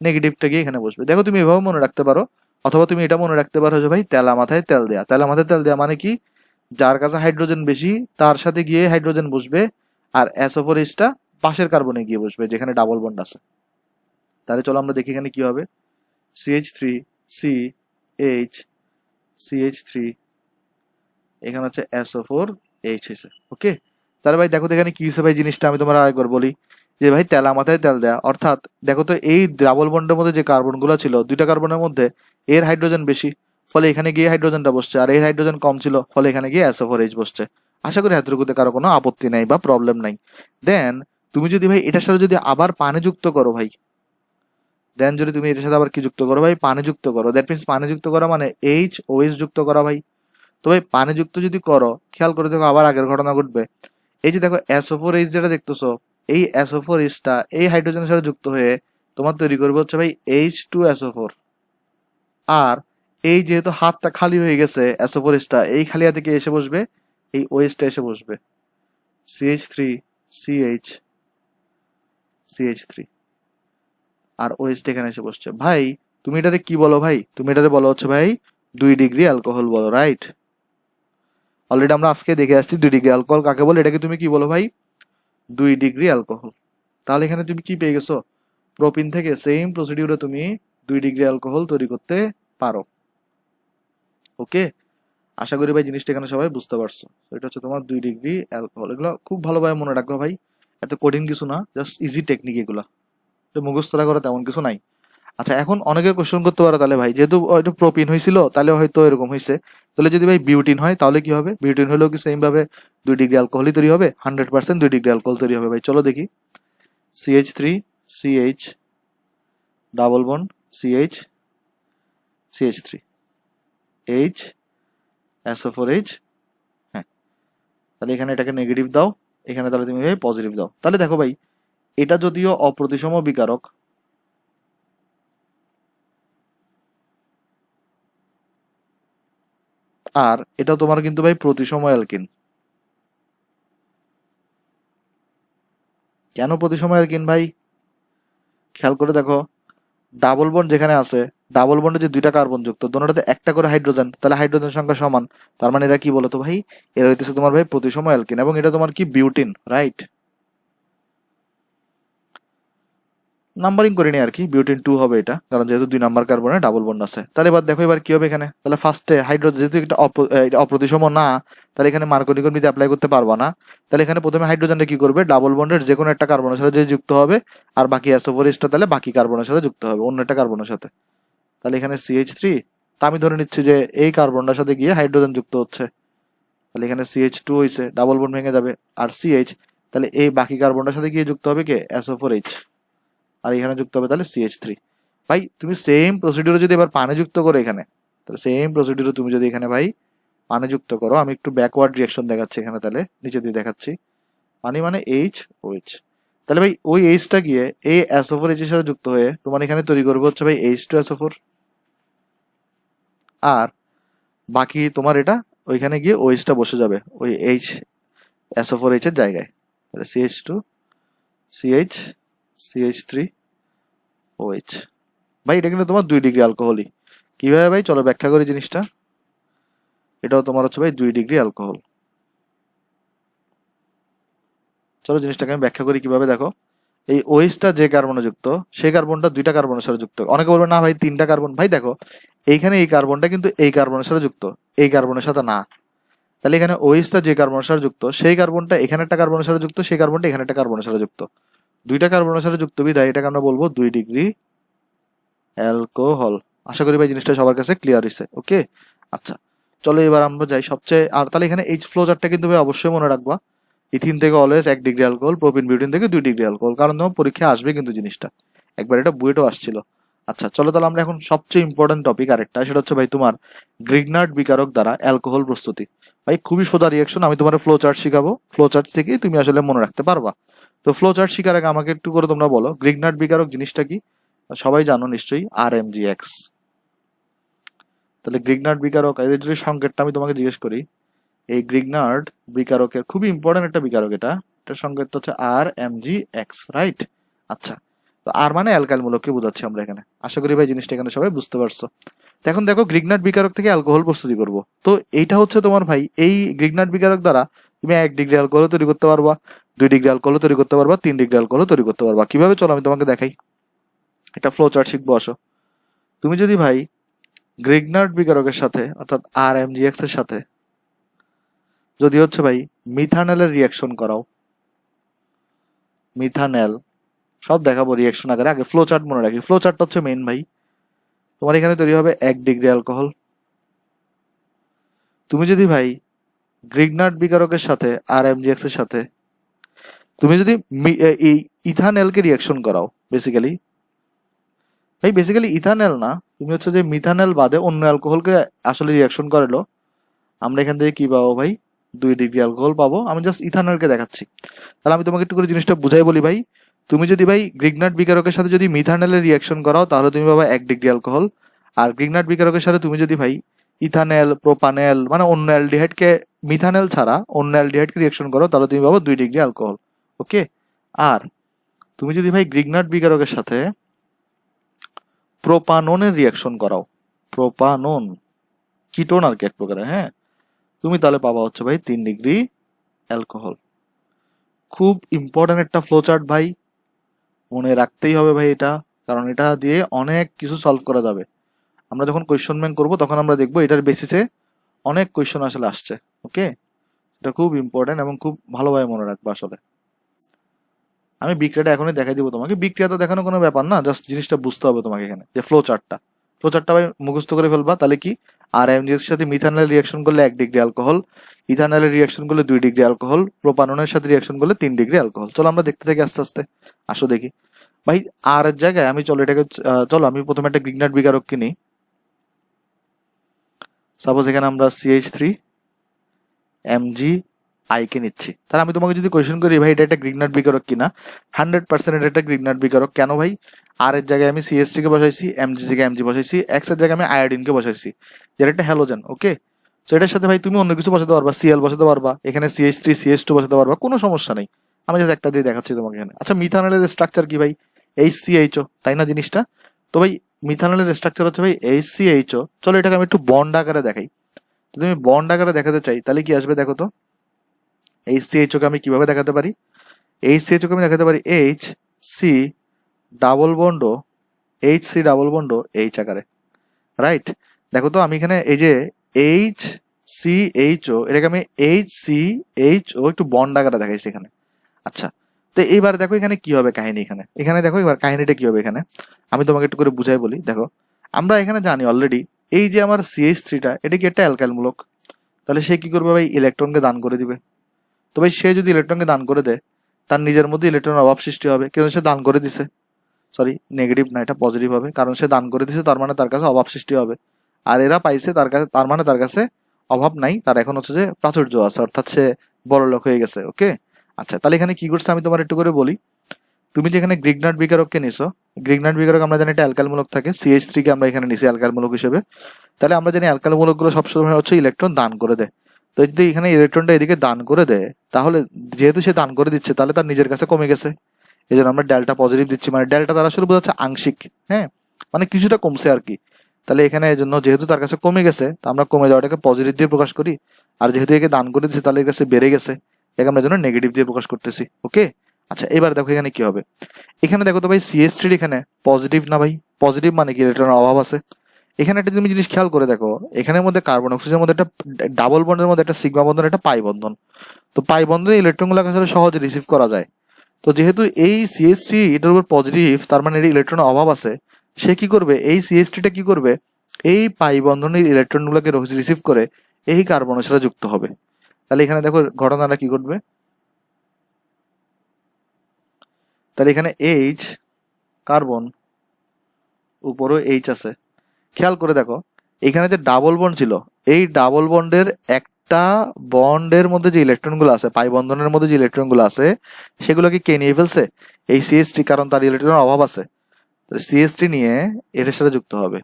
নেগেটিভটা গিয়ে এখানে বসবে। দেখো তুমি এভাবে মনে রাখতে পারো, অথবা তুমি এটা মনে রাখতে পারো যে ভাই তেলা মাথায় তেল দেয়া। তেলা মাথায় তেল দেয়া মানে কি? যার কাছে হাইড্রোজেন বেশি তার সাথে গিয়ে হাইড্রোজেন বসবে, আর এসও4এইচটা পাশের কার্বনে গিয়ে বসবে যেখানে ডাবল বন্ড আছে। তাহলে চলো আমরা দেখি এখানে কি হবে। CH3 CH CH3, এখানে হচ্ছে SO4H হয়েছে, ওকে। তাহলে ভাই দেখো তো এখানে কি হয়েছে ভাই, জিনিসটা আমি তোমার আরেকবার বলি যে ভাই তেলা মাথায় তেল দেয়া, অর্থাৎ দেখো তো এই ডাবল বন্ডের মধ্যে যে কার্বনগুলো ছিল, দুইটা কার্বনের মধ্যে এর হাইড্রোজেন বেশি, ফলে এখানে গিয়ে হাইড্রোজেনটা বসছে, আর এর হাইড্রোজেন কম ছিল, ফলে এখানে গিয়ে SO4H বসছে। আশা করি এতটুকুতে কারো কোনো আপত্তি নাই বা প্রবলেম নাই। দেন তুমি যদি ভাই এটার সাথে যদি আবার পানি যুক্ত করো ভাই, দেন যদি তুমি এটার সাথে আবার কি যুক্ত করো ভাই? পানি যুক্ত করো। দ্যাট মিনস পানি যুক্ত করা মানে HOH যুক্ত করা ভাই। তো ভাই পানি যুক্ত যদি করো, খেয়াল করে দেখো আবার আগের ঘটনা ঘটবে। এই যে দেখো SO4H যেটা দেখতেছো, এই SO4Hটা এই হাইড্রোজেনের সাথে যুক্ত হয়ে তোমার তৈরি করবে হচ্ছে ভাই H2SO4। আর এই যেহেতু হাতটা খালি হয়ে গেছে SO4Hটা, এই খালি হাতে কি এসে বসবে? এই OHটা এসে বসবে, CH3 CH CH3, আর OHটা এখানে এসে বসছে। ভাই তুমি এটারে কি বলো ভাই? তুমি এটারে বলো হচ্ছে ভাই 2 ডিগ্রি অ্যালকোহল বলো, রাইট। অলরেডি আমরা আজকে দেখে আসছি 2 ডিগ্রি অ্যালকোহল কাকে বলে। এটাকে তুমি কি বলো ভাই? 2 ডিগ্রি অ্যালকোহল। তাহলে এখানে তুমি কি পেয়ে গেছো? প্রোপিন থেকে সেম প্রসিডিউরে তুমি 2 ডিগ্রি অ্যালকোহল তৈরি করতে পারো, ওকে। আশা করি ভাই জিনিসটা এখানে সবাই বুঝতে পারছো। তো এটা হচ্ছে তোমার 2 ডিগ্রি অ্যালকোহল। এগুলো খুব ভালোভাবে মনে রাখবে ভাই, এত কঠিন কিছু না, জাস্ট ইজি টেকনিক এগুলো, মুখস্থ করা তেমন কিছু নাই। আচ্ছা এখন অনেকে কোশ্চেন করতে পারো, তাহলে ভাই যেহেতু এটা প্রোপিন হয়েছিল তাহলে হয়তো এরকম হয়েছে, তাহলে যদি ভাই বিউটিন হয় তাহলে কি হবে? বিউটিন হলেও কি সেম ভাবে 2 ডিগ্রি অ্যালকোহলই তৈরি হবে? 100% 2 ডিগ্রি অ্যালকোহল তৈরি হবে ভাই। চলো দেখি। CH3 CH double bond CH CH3 H SO4H, হ্যাঁ। তাহলে এখানে এটাকে নেগেটিভ দাও, এখানে তাহলে তুমি ভাই পজিটিভ দাও। তাহলে দেখো ভাই এটা যদিও অপ্রতিসম বিকারক, আর এটা তোমার কিন্তু ভাই প্রতিসম অ্যালকিন। কেন প্রতিসম অ্যালকিন ভাই? খেয়াল করে দেখো, ডাবল বন্ড যেখানে আছে, ডাবল বন্ডে যে দুইটা কার্বন যুক্ত, দুটোতে একটা করে হাইড্রোজেন, তাহলে হাইড্রোজেন সংখ্যা সমান। তার মানে এরা কি বলতো ভাই? এরা হইতেছে তোমার ভাই প্রতিসম অ্যালকিন, এবং এটা তোমার কি বিউটিন, রাইট। নাম্বারিং করিনি আর কি, বিউটেন 2 হবে এটা, কারণ যেহেতু 2 নাম্বার কার্বনে ডাবল বন্ড আছে। তাহলে এবার দেখো এবার কি হবে এখানে, তাহলে ফার্স্টে হাইড্রোজেন যেহেতু এটা এটা অপ্রতিসম না, তাহলে এখানে মার্কনি কর্মীতে অ্যাপ্লাই করতে পারবা না। তাহলে এখানে প্রথমে হাইড্রোজেনটা কি করবে, ডাবল বন্ডের যে কোনো একটা কার্বনের সাথে যে যুক্ত হবে, আর বাকি অ্যাসোফোরিসটা তাহলে বাকি কার্বনের সাথে যুক্ত হবে, অন্য একটা কার্বনের সাথে। তাহলে এখানে CH3, তা আমি ধরে নিচ্ছি যে এই কার্বনটার সাথে গিয়ে হাইড্রোজেন যুক্ত হচ্ছে, তাহলে এখানে CH2 হয়েছে, ডাবল বন্ড ভেঙে যাবে, আর CH, তাহলে এই বাকি কার্বনটার সাথে গিয়ে যুক্ত হবে কে, SO4H, আর এখানে যুক্ত হবে তাহলে CH3। ভাই তুমি সেম প্রসিডিউরে যদি এবার পানি যুক্ত করো এখানে, তাহলে সেম প্রসিডিউরে তুমি যদি এখানে ভাই পানি যুক্ত করো, আমি একটু ব্যাকওয়ার্ড রিয়াকশন দেখাচ্ছি এখানে, তাহলে নিচে দিয়ে দেখাচ্ছি, পানি মানে HOH, তাহলে ভাই ওই Hটা গিয়ে এই SO4H এর সাথে যুক্ত হয়ে তোমার এখানে তৈরি করবে হচ্ছে ভাই H2SO4, আর বাকি তোমার এটা ওইখানে গিয়ে OH-টা বসে যাবে ওই SO4H এর জায়গায়, তাহলে CH2 CH CH3 OH। ভাই এটা কিন্তু তোমার 2 ডিগ্রি অ্যালকোহলই। কিভাবে ভাই, চলো ব্যাখ্যা করি জিনিসটা। এটাও তোমার হচ্ছে ভাই 2 ডিগ্রি অ্যালকোহল। চলো জিনিসটাকে আমি ব্যাখ্যা করি কিভাবে, দেখো এই ওএইচটা যে কার্বনে যুক্ত, সেই কার্বনটা 2টা কার্বনের সাথে যুক্ত। অনেকে বলবে না ভাই 3টা কার্বন, ভাই দেখো এইখানে এই কার্বনটা কিন্তু এই কার্বনের সাথে যুক্ত, এই কার্বনের সাথে না। তাহলে এখানে ওএইচটা যে কার্বনের সাথে যুক্ত, সেই কার্বনটা এখানে একটা কার্বনের সাথে যুক্ত, সেই কার্বনটা এখানে একটা কার্বনের সাথে যুক্ত, 2টা কার্বনের সাথে যুক্ত বিধায় এটাকে আমরা বলবো 2 ডিগ্রি অ্যালকোহল। আশা করি ভাই জিনিসটা সবার কাছে ক্লিয়ার হয়েছে। ওকে, আচ্ছা চলো এবার আমরা যাই সবচেয়ে, আর তাহলে এখানে এইচ ফ্লো চার্টটা কিন্তু ভাই অবশ্যই মনে রাখবা, ইথিন থেকে always 1 degree alcohol, propene butene থেকে 2 ডিগ্রি অ্যালকোহল, কারণ তোমার পরীক্ষায় আসবে কিন্তু জিনিসটা, একবার এটা বুয়েটও আসছিল। আচ্ছা চলো তাহলে আমরা এখন সবচেয়ে ইম্পর্টেন্ট টপিক আরেকটা, সেটা হচ্ছে ভাই তোমার গ্রিগনার্ড বিকারক দ্বারা অ্যালকোহল প্রস্তুতি। ভাই খুবই সোজা রিয়াকশন, আমি তোমার ফ্লো চার্ট শিখাবো, ফ্লো চার্ট থেকেই তুমি আসলে মনে রাখতে পারবা। তো ফ্লো চার্ট শিখার আগে আমাকে একটু করে তোমরা বলো গ্রিগনার্ড বিকারক জিনিসটা কি। সবাই জানো নিশ্চয়ই, RMGX। তাহলে গ্রিগনার্ড বিকারক এদের যদি সংকেতটা আমি তোমাকে জিজ্ঞেস করি, এই গ্রিগনার্ড বিকারকের খুবই ইম্পর্টেন্ট একটা বিকারক, এটার সংকেত হচ্ছে RMGX, রাইট? আচ্ছা, তো আর মানে অ্যালকাইল মূলককে বোঝাচ্ছি আমরা এখানে। আশা করি ভাই জিনিসটা এখানে সবাই বুঝতে পারছো। তো এখন দেখো গ্রিগনার্ড বিকারক থেকে অ্যালকোহল প্রস্তুতি করব। তো এইটা হচ্ছে তোমার ভাই এই গ্রিগনার্ড বিকারক দ্বারা তুমি 1 ডিগ্রি অ্যালকোহল তৈরি করতে পারবা, 2 ডিগ্রি অ্যালকোহল তৈরি করতে পারবা, 3 ডিগ্রি অ্যালকোহল তৈরি করতে পারবা। কিভাবে, চলো আমি তোমাকে দেখাই। এটা ফ্লো চার্ট শিখবো, আসো। তুমি যদি ভাই গ্রিগনার্ড বিকারকের সাথে অর্থাৎ RMGX এর সাথে যদি হচ্ছে ভাই মিথানলের রিয়াকশন করাও, মিথানল সব দেখাবো রিয়াকশন আকারে, আগে ফ্লো চার্ট মনে রাখি। ফ্লো চার্টটা হচ্ছে মেইন ভাই, তোমার এখানে তৈরি হবে 1 ডিগ্রি অ্যালকোহল। তুমি যদি ভাই গ্রিগনার্ড বিকারকের সাথে RMGX এর সাথে তুমি যদি এই ইথানলকে রিয়াকশন করাও, বেসিক্যালি ইথানল না, তুমি হচ্ছে যে মিথানল বাদে অন্য অ্যালকোহলকে আসলে রিয়াকশন করালো, আমরা এখান থেকে কি পাবো ভাই, 2 ডিগ্রি অ্যালকোহল পাবো। আমি জাস্ট ইথানলকে দেখাচ্ছি। তাহলে আমি তোমাকে একটু করে জিনিসটা বুঝাই বলি ভাই, তুমি যদি ভাই গ্রিগনার্ড বিকারকের সাথে যদি মিথানলের রিয়াকশন করাও তাহলে তুমি পাবা 1 ডিগ্রি অ্যালকোহল, আর গ্রিগনার্ড বিকারকের সাথে তুমি যদি ভাই ইথানল, প্রোপানল মানে অন্য অ্যালডিহাইডকে, মিথানল ছাড়া অন্য অ্যালডিহাইডকে রিয়াকশন করো তাহলে তুমি পাবো 2 ডিগ্রি অ্যালকোহল। ওকে, আর তুমি যদি ভাই গ্রিগনার্ড বিকারকের সাথে প্রোপাননের রিয়াকশন করাও, প্রোপানন কিটোন আর কি এক প্রকারের, হ্যাঁ, তুমি তাহলে পাবা হচ্ছে ভাই 3 ডিগ্রি অ্যালকোহল। খুব ইম্পর্টেন্ট একটা ফ্লো চার্ট ভাই, মনে রাখতেই হবে ভাই এটা, কারণ এটা দিয়ে অনেক কিছু সলভ করা যাবে। আমরা যখন কোয়েশ্চন ব্যাংক করবো তখন আমরা দেখবো এটার বেসিসে অনেক কোয়েশ্চন আসলে আসছে। ওকে, এটা খুব ইম্পর্টেন্ট এবং খুব ভালোভাবে মনে রাখবো আসলে। আমি বিক্রিয়াটা এখনই দেখাই দিব তোমাকে, বিক্রিয়া তো দেখানো কোনো ব্যাপার না, জাস্ট জিনিসটা বুঝতে হবে তোমাকে এখানে যে ফ্লো চার্টটা ভাই মুখস্থ করে ফেলবা। তাহলে কি, RMGX এর সাথে মিথানল রিয়াকশন করলে 1 ডিগ্রি অ্যালকোহল, ইথানলের রিয়াকশন করলে 2 ডিগ্রি অ্যালকোহল, প্রোপাননের সাথে রিয়াকশন করলে 3 ডিগ্রি অ্যালকোহল। চলো আমরা দেখতে থাকি আস্তে আস্তে, আসো দেখি ভাই। আর এর জায়গায় আমি চলো এটাকে চলো আমি প্রথমে একটা গ্রিগনার্ড বিকারক কিনি। সাপোজ এখানে আমরা CH3Mg কে নিচ্ছি। তাহলে আমি তোমাকে যদি কোয়েশ্চেন করি ভাই এটা একটা গ্রিগনার্ড বিকারক কিনা, 100% এটা একটা গ্রিগনার্ড বিকারক। কেন ভাই, আর এর জায়গায় আমি CH3 কে বসাইছি, Mg জায়গায় Mg বসাইছি, X এর জায়গায় আমি আয়োডিনকে বসাইছি, যেটা একটা হ্যালোজেন। ওকে, তো এটার সাথে ভাই তুমি অন্য কিছু বসাতে পারবা, Cl বসাতে পারবা, এখানে CH3 CH2 বসাতে পারবা, কোনো সমস্যা নেই। আমি জাস্ট একটা দিয়ে দেখাচ্ছি তোমাকে এখানে। আচ্ছা, মিথানলের স্ট্রাকচার কি ভাই, HCHO, তাই না জিনিসটা? তো ভাই মিথানলের স্ট্রাকচার হচ্ছে ভাই HCHO। চলো এটাকে আমি একটু বন্ড আকারে দেখাই। যদি আমি বন্ড আকারে দেখাতে চাই তাহলে কি আসবে দেখো তো, HCHO কে আমি কিভাবে দেখাতে পারি, HCHO কে আমি দেখাতে পারি HC ডাবল বন্ডও এইচ সি ডাবল বন্ডও এইচ আকারে, রাইট? দেখো তো আমি এখানে এই যে এইচ সি এইচ ও, এটাকে আমি এইচ সি এইচ ও একটু বন্ড আকারে দেখাইছি এখানে। আচ্ছা, তো এইবার দেখো এখানে কি হবে কাহিনী, এখানে এখানে দেখো এবার কাহিনীটা কি হবে এখানে, আমি তোমাকে একটু করে বুঝাই বলি। দেখো আমরা এখানে জানি অলরেডি এই যে আমার সিএইচ থ্রিটা এটা কি একটা অ্যালকাইল মূলক, তাহলে সে কি করবে ভাই, ইলেকট্রনকে দান করে দিবে। তো ভাই সে যদি ইলেকট্রনকে দান করে দেয় তার নিজের মধ্যে ইলেকট্রনের অভাব সৃষ্টি হবে, কিন্তু সে দান করে দিছে, সরি নেগেটিভ না, এটা পজিটিভ হবে, কারণ সে দান করে দিছে, তার মানে তার কাছে অভাব সৃষ্টি হবে। আর এরা পাইছে তার কাছে, তার মানে তার কাছে অভাব নাই, তার এখন হচ্ছে যে প্রাচুর্য আছে, অর্থাৎ সে বড় লোক হয়ে গেছে। ওকে, আচ্ছা, তাহলে এখানে কি করছে আমি তোমার একটু করে বলি। তুমি যেখানে গ্রিগনার্ড বিকারককে নিছো, গ্রিগনার্ড বিকারক আমরা জানি এটা অ্যালকাইল মূলক থাকে, সিএইচ থ্রি কে আমরা এখানে নিছি অ্যালকাইল মূলক হিসেবে। তাহলে আমরা জানি অ্যালকাইল মূলকগুলো সবসময় হচ্ছে ইলেকট্রন দান করে দেয়। তো যদি এখানে ইলেকট্রনটা এদিকে দান করে দেয়, তাহলে যেহেতু সে দান করে দিচ্ছে তাহলে তার নিজের কাছে কমে গেছে, এই জন্য আমরা ডেল্টা পজিটিভ দিচ্ছি, মানে ডেল্টা দ্বারা আসলে বোঝাচ্ছে আংশিক, হ্যাঁ, মানে কিছুটা কমছে আর কি। তাহলে এখানে এই জন্য যেহেতু তার কাছে কমে গেছে, তো আমরা কমে যাওয়াটাকে পজিটিভ দিয়ে প্রকাশ করি, আর যেহেতু একে দান করে দিচ্ছে তাহলে এর কাছে বেড়ে গেছে, একে আমরা জন্য নেগেটিভ দিয়ে প্রকাশ করতেছি। ওকে, আচ্ছা, এবার দেখো এখানে কি হবে। এখানে দেখো তো ভাই সিএস থ্রির এখানে পজিটিভ না ভাই, পজিটিভ মানে কি ইলেকট্রনের অভাব আছে। এখানে একটা তুমি জিনিস খেয়াল করে দেখো, এখানের মধ্যে কার্বন অক্সিজেনের মধ্যে একটা ডাবল বন্ডের মধ্যে একটা সিগমা বন্ধন, একটা পাই বন্ধন। তো পাই বন্ধনের ইলেকট্রনগুলো আসলে সহজে রিসিভ করা যায়। তো যেহেতু এই সিএস থ্রি এটার উপর পজিটিভ, তার মানে এর ইলেকট্রনের অভাব আছে, সে কি করবে, এই সিএস থ্রিটা কি করবে, এই পাই বন্ধনের ইলেকট্রনগুলোকে রিসিভ করে এই কার্বনের সাথে যুক্ত হবে। তাহলে এখানে দেখো ঘটনাটা কি ঘটবে, তাহলে এখানে এইচ কার্বন, উপরও এইচ আছে। খেয়াল করে দেখো এখানে যে ডাবল বন্ড ছিল, এই ডাবল বন্ডের একটা বন্ডের মধ্যে যে ইলেকট্রনগুলো আছে, পাই বন্ধনের মধ্যে যে ইলেকট্রনগুলো আছে, সেগুলোকে কে নিয়ে ফেলছে, এই সিএসটি, কারণ তার ইলেকট্রনের অভাব আছে, সিএসটি নিয়ে এটার সাথে যুক্ত হবে।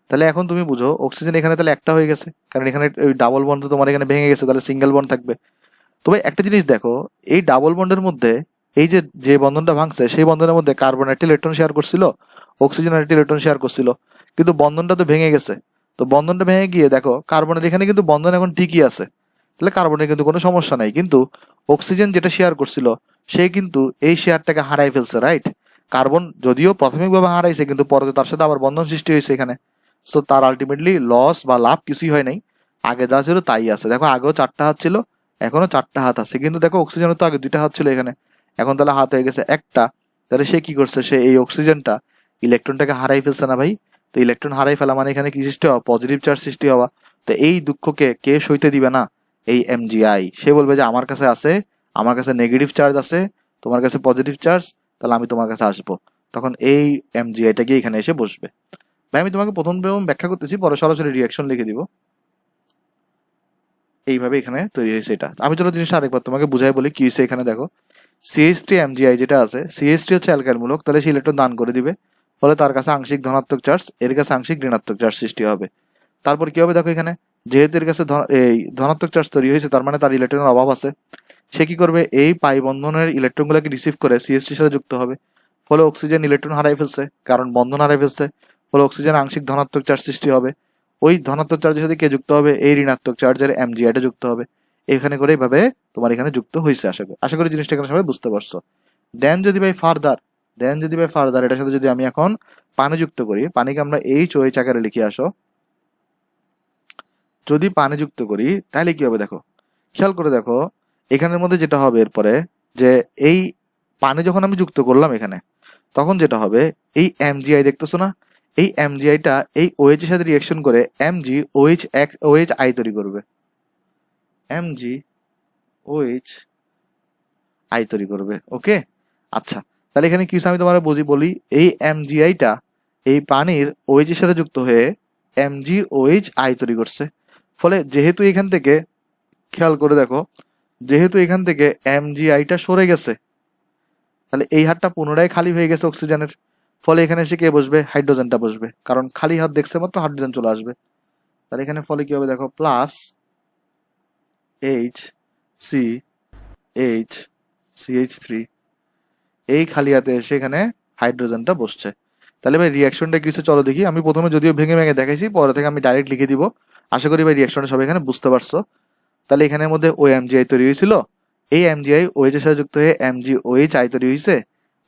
তাহলে এখন তুমি বুঝো অক্সিজেন এখানে তাহলে একটা হয়ে গেছে, কারণ এখানে ওই ডাবল বন্ড তোমার এখানে ভেঙে গেছে, তাহলে সিঙ্গেল বন্ড থাকবে। তবে একটা জিনিস দেখো, এই ডাবল বন্ডের মধ্যে এই যে যে বন্ধনটা ভাঙছে, সেই বন্ধনের মধ্যে কার্বন একটা ইলেকট্রন শেয়ার করছিল, অক্সিজেন একটা ইলেকট্রন শেয়ার করছিল, কিন্তু বন্ধনটা তো ভেঙে গেছে। তো বন্ধনটা ভেঙে গিয়ে দেখো কার্বনের এখানে কিন্তু বন্ধন এখন ঠিকই আছে, তাহলে কার্বনের কিন্তু কোনো সমস্যা নাই, কিন্তু অক্সিজেন যেটা শেয়ার করছিল সে কিন্তু এই শেয়ারটাকে হারাই ফেলছে, রাইট? কার্বন যদিও প্রাথমিকভাবে হারাইছে, কিন্তু পরে তার সাথে আবার বন্ধন সৃষ্টি হয়েছে এখানে, সো তার আলটিমেটলি লস বা লাভ কিছুই হয় নাই, আগে যা ছিল তাই আছে। দেখো আগেও চারটা হাত ছিল, এখনো চারটা হাত আছে, কিন্তু দেখো অক্সিজেনের তো আগে দুইটা হাত ছিল এখানে, এখন তাহলে হাত হয়ে গেছে একটা। তাহলে সে কি করছে, সে এই অক্সিজেনটা ইলেকট্রনটাকে হারাই ফেলছে না ভাই? তো ইলেকট্রন হারাই ফেলা মানে এখানে কি সৃষ্টি হওয়া, পজিটিভ চার্জ সৃষ্টি হওয়া। তো এই দুঃখকে কে সইতে দিবে না, এই এমজিআই। সে বলবে যে আমার কাছে আছে, আমার কাছে নেগেটিভ চার্জ আছে, তোমার কাছে পজিটিভ চার্জ, তাহলে আমি তোমার কাছে আসবো। তখন এই এমজিআইটা গিয়ে এখানে এসে বসবে। ভাই আমি তোমাকে প্রথম ব্যাখ্যা করতেছি, পরে সরাসরি রিয়াকশন লিখে দিব। এইভাবে এখানে তৈরি হয়েছে এটা। আমি চলো জিনিসটা আরেকবার তোমাকে বুঝাই বলি কি হয়েছে। এখানে দেখো সিএইচ থ্রি এমজিআই যেটা আছে, সিএইচ থ্রি হচ্ছে অ্যালকাইল মূলক, তাহলে সে ইলেকট্রন দান করে দিবে, ফলে তার কাছে আংশিক ধনাত্মক চার্জ, এর কাছে আংশিক ঋণাত্মক চার্জ সৃষ্টি হবে। তারপর কি হবে দেখো এখানে, যেহেতু এর কাছে এই ধনাত্মক চার্জ তৈরি হয়েছে, তার মানে তার ইলেকট্রনের অভাব আছে, সে কি করবে, এই পাই বন্ধনের ইলেকট্রনগুলোকে রিসিভ করে সিএইচ থ্রির সাথে যুক্ত হবে, ফলে অক্সিজেন ইলেকট্রন হারাই ফেলছে, কারণ বন্ধন হারাই ফেলছে, ফলে অক্সিজেন আংশিক ধনাত্মক চার্জ সৃষ্টি হবে। ওই ধনাত্মক চার্জের সাথে কে যুক্ত হবে, এই ঋণাত্মক চার্জের এমজিআইটা যুক্ত হবে। এখানে করে এইভাবে তোমার এখানে যুক্ত হয়েছে। আশা করি জিনিসটা এখানে সবাই বুঝতে পারছো। দেন যদি ভাই ফার্দার এটার সাথে যদি আমি এখন পানি যুক্ত করি, পানিকে আমরা এইচ ও এইচ আকারে লিখে আসো, যদি পানি যুক্ত করি তাহলে কি হবে দেখো, খেয়াল করে দেখো এখানের মধ্যে যেটা হবে এরপরে, যে এই পানি যখন আমি যুক্ত করলাম এখানে, তখন যেটা হবে, এই এমজিআই দেখতেছো না, এই এমজিআইটা এই ওএইচ এর সাথে রিঅ্যাকশন করে এমজি ওএইচ ওএইচ আই তৈরি করবে, এমজি ওএইচ আই তৈরি করবে। ওকে, আচ্ছা, তাহলে এখানে কি আমি তোমার বলি, এই এমজিআইটা এই পানির ওএইচ এর সাথে যুক্ত হয়ে এমজি ওএইচ আই তৈরি করছে, ফলে যেহেতু এখান থেকে, খেয়াল করে দেখো, যেহেতু এখান থেকে এমজিআইটা সরে গেছে, তাহলে এই হাতটা পুনরায় খালি হয়ে গেছে অক্সিজেনের, ফলে এখানে এসে কে বসবে, হাইড্রোজেনটা বসবে, কারণ খালি হাত দেখছে মাত্র হাইড্রোজেন চলে আসবে। তাহলে এখানে ফলে কি হবে দেখো, plus H C H CH three, এই খালি হাতে এসে এখানে হাইড্রোজেনটা বসছে। তাহলে ভাই রিয়াকশনটা কিছু চলো দেখি, আমি প্রথমে যদিও ভেঙে ভেঙে দেখাইছি, পরে থেকে আমি ডাইরেক্ট লিখে দিব। আশা করি ভাই রিয়াকশনটা সবাই এখানে বুঝতে পারছো। তাহলে এখানের মধ্যে ও এমজিআই তৈরি হয়েছিল, এই এমজিআই ওএইচ এর সাথে যুক্ত হয়ে এমজি ওএইচ আই তৈরি হয়েছে,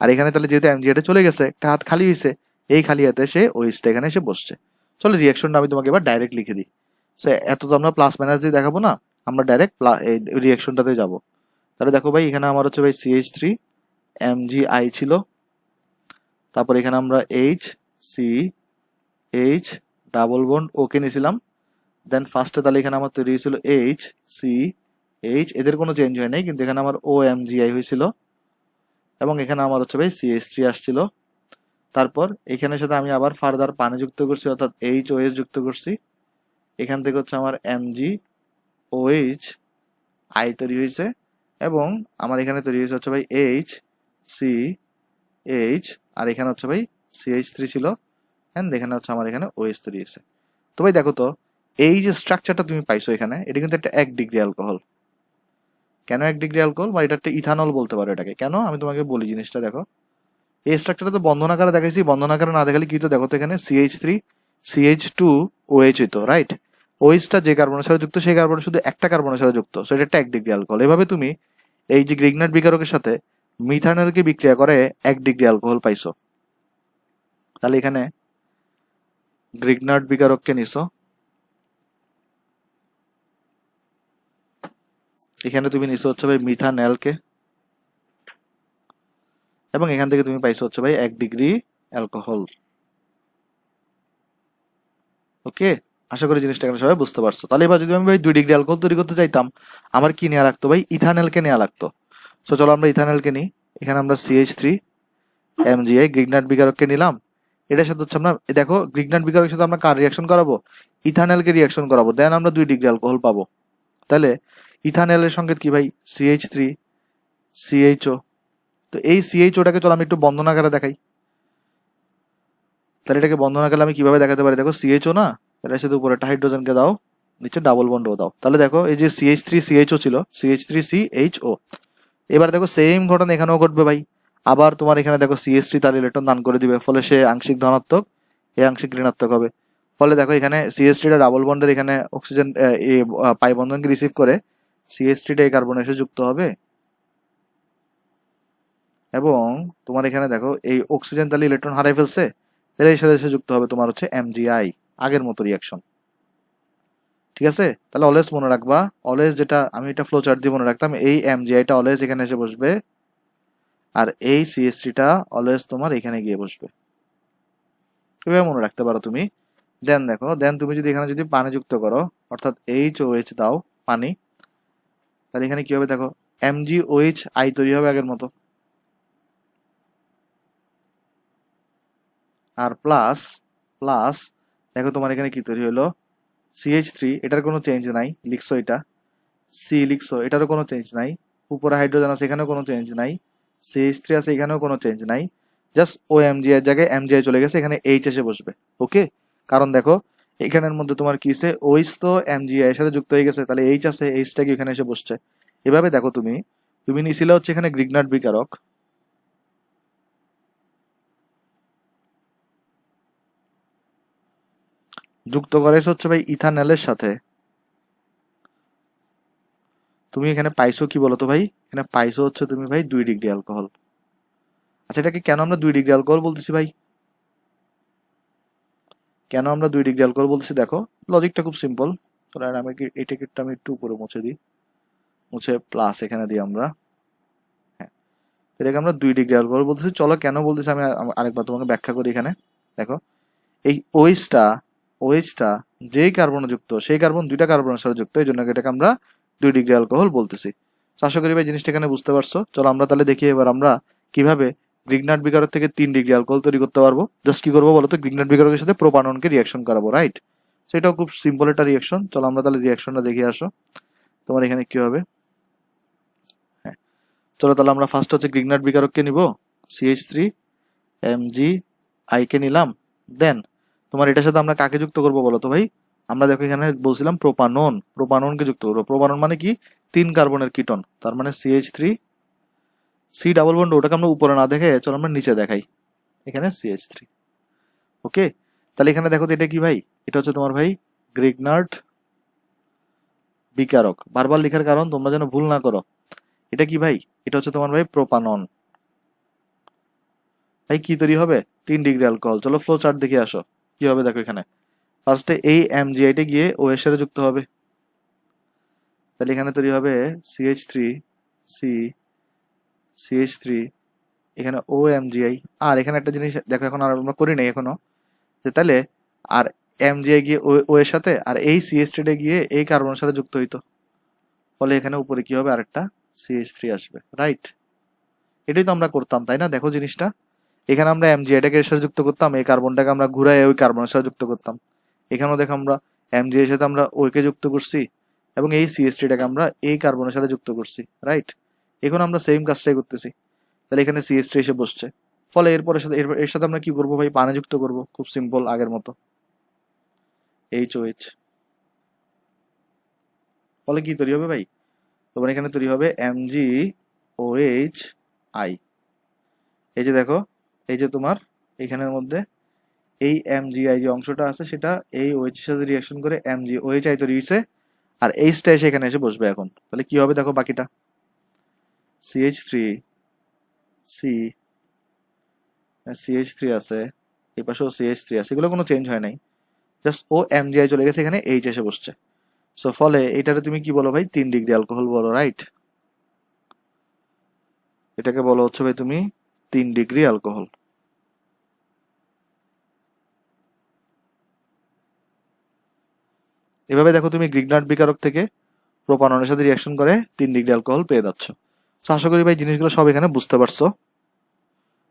আর এখানে তাহলে যেহেতু এমজিআইটা চলে গেছে, একটা হাত খালি হয়েছে, এই খালি হাতে সে ওএইচটা এখানে এসে বসছে। চলো রিয়াকশনটা আমি তোমাকে এবার ডাইরেক্ট লিখে দিই। সো এত তো আমরা প্লাস মাইনাস দিয়ে দেখাবো না, আমরা ডাইরেক্ট রিয়াকশনটাতে যাব। তাহলে দেখো ভাই, এখানে আমার হচ্ছে ভাই CH3 MgI ছিল, তারপর এখানে আমরা HCH ডাবল বন্ড ওকে নিয়েছিলাম। দেন ফার্স্টে তাহলে এখানে আমার তৈরি হয়েছিল HCH, এদের কোনো চেঞ্জ হয় নাই, কিন্তু এখানে আমার OMgI হয়েছিল, এবং এখানে আমার হচ্ছে ভাই CH3 আসছিল। তারপর এখানের সাথে আমি আবার ফার্দার পানি যুক্ত করছি, অর্থাৎ HOH যুক্ত করছি। এখান থেকে হচ্ছে আমার MgOH তৈরি হয়েছে, এবং আমার এখানে তৈরি হয়েছে হচ্ছে ভাই HCH, আর এখানে হচ্ছে ভাই CH3 ছিল, এন্ড এখানে হচ্ছে আমার এখানে OH তৈরি হয়েছে। তো ভাই দেখো তো, এই যে স্ট্রাকচারটা তুমি পাইছো এখানে, এটা কিন্তু একটা 1 ডিগ্রি অ্যালকোহল। কেন 1 ডিগ্রি অ্যালকোহল, বা এটা একটা ইথানল বলতে পারো এটাকে। কেন, আমি তোমাকে বলি জিনিসটা। দেখো, এই স্ট্রাকচারটা তো বন্ধন আকারে দেখাইছি, বন্ধন আকারে না দেখালে কি হতো দেখো তো, এখানে CH3 CH2OH হইতো, রাইট? ওইচটা যে কার্বনের সাথে যুক্ত, সেই কার্বন শুধু একটা কার্বনের সাথে যুক্ত, সো এটা একটা 1 ডিগ্রি অ্যালকোহল। এভাবে তুমি এই যে গ্রিগনাট বিকারকের সাথে মিথানলকে বিক্রিয়া করে 1 ডিগ্রি অ্যালকোহল পাইছো। তাহলে এখানে গ্রিগনাট বিকারককে নিছো, এখানে তুমি নিছো হচ্ছে ভাই মিথানলকে, এবং এখান থেকে তুমি পাইছো হচ্ছে ভাই 1 ডিগ্রি অ্যালকোহল। ওকে, আশা করি জিনিসটা এখানে সবাই বুঝতে পারছো। তাহলে এবার যদি আমি ভাই 2 ডিগ্রি অ্যালকোহল তৈরি করতে চাইতাম, আমার কি নেওয়া লাগতো ভাই? ইথানলকে নেওয়া লাগতো। সো চলো আমরা ইথানলকে নিই। এখানে আমরা CH3 MgI গ্রিগনাট বিকারককে নিলাম। এটার সাথে হচ্ছে আমরা দেখো, গ্রিগনাট বিকারকের সাথে আমরা কার রিয়াকশন করাবো? ইথানলকে রিয়াকশন করাবো, দেন আমরা 2 ডিগ্রি অ্যালকোহল পাবো। তাহলে ইথানলের সংকেত কি ভাই? CH3 CHO। তো এই CHOটাকে চলো আমি একটু বন্ধন আকারে দেখাই। তাহলে এটাকে বন্ধন আকারে আমি কিভাবে দেখাতে পারি? দেখো, CHO না, এটার সাথে উপরে একটা হাইড্রোজেনকে দাও, নিচে ডাবল বন্ডও দাও। তাহলে দেখো, এই যে CH3 CHO ছিল, CH3 CHO। এবার দেখো সেম ঘটনা এখানেও ঘটবে ভাই। আবার তোমার এখানে দেখো CH3 তার ইলেকট্রন দান করে দিবে, ফলে সে আংশিক ধনাত্মক, এ আংশিক ঋণাত্মক হবে। ফলে দেখো এখানে CH3টা ডাবল বন্ডের এখানে অক্সিজেন পাই বন্ধনকে রিসিভ করে CH3টা এই কার্বন এসে যুক্ত হবে, এবং তোমার এখানে দেখো এই অক্সিজেন তাহলে ইলেকট্রন হারাই ফেলছে, তাহলে এর সাথে এসে যুক্ত হবে তোমার হচ্ছে MgI, আগের মতো রিয়াকশন। ঠিক আছে? তাহলে অলওয়েজ মনে রাখবা, অলওয়েজ যেটা আমি এটা ফ্লো চার্ট দিয়ে মনে রাখতাম, এই MgIটা অলওয়েজ এখানে এসে বসবে, আর এই CH3টা অলওয়েজ তোমার এখানে গিয়ে বসবে। এভাবে মনে রাখতে পারো তুমি। দেন দেখো, দেন তুমি যদি এখানে যদি পানি যুক্ত করো, অর্থাৎ HOH দাও পানি, তাহলে এখানে কি হবে দেখো, MgOHI তৈরি হবে আগের মতো। আর প্লাস প্লাস দেখো তোমার এখানে কি তৈরি হলো, CH3, এটার কোনো চেঞ্জ নাই, লিখছো এটা, C লিখছো, এটারও কোনো চেঞ্জ নাই, উপরে হাইড্রোজেন আছে এখানেও কোনো চেঞ্জ নাই, CH3 আছে এখানেও কোনো চেঞ্জ নাই, জাস্ট OMG এর জায়গায় MgI চলে গেছে, এখানে H এসে বসবে। ওকে, কারণ দেখো এখানের মধ্যে তোমার কি আছে, OH তো MgI এর সাথে যুক্ত হয়ে গেছে, তাহলে H আছে, Hটা কি এখানে এসে বসছে। এভাবে দেখো তুমি তুমি নিছিলে হচ্ছে এখানে গ্রিগনাট বিকারক, যুক্ত করেছে হচ্ছে ভাই ইথানলের সাথে, তুমি এখানে পাইছো কি বলো তো ভাই? এখানে পাইছো হচ্ছে তুমি ভাই 2 ডিগ্রি অ্যালকোহল। আচ্ছা, এটাকে কেন আমরা 2 ডিগ্রি অ্যালকোহল বলতেছি ভাই? কেন আমরা 2 ডিগ্রি অ্যালকোহল বলতেছি? দেখো, লজিকটা খুব সিম্পল। তাহলে আমি এটাকে আমি একটু উপরে মুছে দিই, মুছে প্লাস এখানে দিই আমরা। হ্যাঁ, এটাকে আমরা 2 ডিগ্রি অ্যালকোহল বলতেছি। চলো কেন বলতেছি আমি আরেকবার তোমাকে ব্যাখ্যা করি। এখানে দেখো, এই ওএইচটা যেই কার্বন যুক্ত, সেই কার্বন 2টা কার্বনের সাথে যুক্ত, এই জন্য এটাকে আমরা 2 ডিগ্রি অ্যালকোহল বলতেছি। আশা করি ভাই জিনিসটা এখানে বুঝতে পারছো। চলো আমরা তাহলে দেখি এবার আমরা কিভাবে গ্রিগনাট বিকারক থেকে 3 ডিগ্রি অ্যালকোহল তৈরি করতে পারবো। জাস্ট কি করবো বলতো, গ্রিগনাট বিকারকের সাথে প্রোপাননকে রিয়াকশন করাবো, রাইট? সেটাও খুব সিম্পল একটা রিয়াকশন। চলো আমরা তাহলে রিয়াকশনটা দেখে আসো, তোমার এখানে কি হবে। হ্যাঁ, চলো তাহলে আমরা ফার্স্ট হচ্ছে গ্রিগনাট বিকারককে নিব, CH3 MgI কে নিলাম। দেন তোমার এটার সাথে আমরা কাকে যুক্ত করবো বলো তো ভাই? আমরা দেখো এখানে বলছিলাম প্রোপাননকে যুক্ত করবো। প্রোপানন মানে কি? 3 কার্বনের কিটন, তার মানে CH3 C ডাবল বন্ড, ওটাকে আমরা উপরে না দেখে চলো আমরা নিচে দেখাই, এখানে CH3। ওকে, তাহলে এখানে দেখো তো এটা কি ভাই? এটা হচ্ছে তোমার ভাই গ্রিগনাট বিকারক। বারবার লেখার কারণ তোমরা যেন ভুল না করো। এটা কি ভাই? এটা হচ্ছে তোমার ভাই প্রোপানন। ভাই কি তৈরি হবে? 3 ডিগ্রি অ্যালকোহল। চলো ফ্লো চার্ট দেখে আসো কি হবে। দেখো এখানে ফার্স্টে এই এমজিআইটা গিয়ে ও এর সাথে যুক্ত হবে, তাহলে এখানে তৈরি হবে CH3 সি CH3, এখানে ও এমজিআই। আর এখানে একটা জিনিস দেখো, এখন আর আমরা করি নাই এখনো, যে তাহলে আর এমজিআই গিয়ে ও এর সাথে আর এই CH3 গিয়ে এই কার্বনের সাথে যুক্ত হইতো, ফলে এখানে উপরে কি হবে, আরেকটা CH3 আসবে, রাইট? এটাই তো আমরা করতাম, তাই না? দেখো জিনিসটা, এখানে আমরা এমজিআইটাকে এর সাথে যুক্ত করতাম, এই কার্বনটাকে আমরা ঘুরাই ওই কার্বনের সাথে যুক্ত করতাম। এখানেও দেখো আমরা এমজিআই এর সাথে আমরা ওকে যুক্ত করছি এবং এই CH3টাকে আমরা এই কার্বনের সাথে যুক্ত করছি, রাইট? এখন আমরা সেম কাজটাই করতেছি, তাহলে এখানে CH3 এসে বসছে, ফলে এরপর এর সাথে আমরা কি করবো ভাই, পানি যুক্ত করব, খুব সিম্পল, আগের মতো HOH। ফলে কি তৈরি হবে ভাই, তোমার এখানে তৈরি হবে MgOH। এই যে দেখো, এই যে তোমার এখানের মধ্যে এই MgI যে অংশটা আছে সেটা এই OH এর সাথে রিয়াকশন করে MgOHI তৈরি হয়েছে, আর এইচটা এসে এখানে এসে বসবে এখন। তাহলে কি হবে দেখো বাকিটা, CH3 সি CH3 আছে, এই পাশেও CH3 আছে, এগুলো কোনো চেঞ্জ হয় নাই, জাস্ট ও MgI চলে গেছে, এখানে এইচ এসে বসছে। সো ফলে এটারে তুমি কি বলো ভাই, 3 ডিগ্রি অ্যালকোহল বলো, রাইট? এটাকে বলো হচ্ছে ভাই তুমি 3 ডিগ্রি অ্যালকোহল। এভাবে দেখো তুমি গ্রিগনার্ড বিকারক থেকে প্রোপাননের সাথে রিয়াকশন করে 3 ডিগ্রি অ্যালকোহল পেয়ে যাচ্ছ। তো আশা করি ভাই জিনিসগুলো সব এখানে বুঝতে পারছো।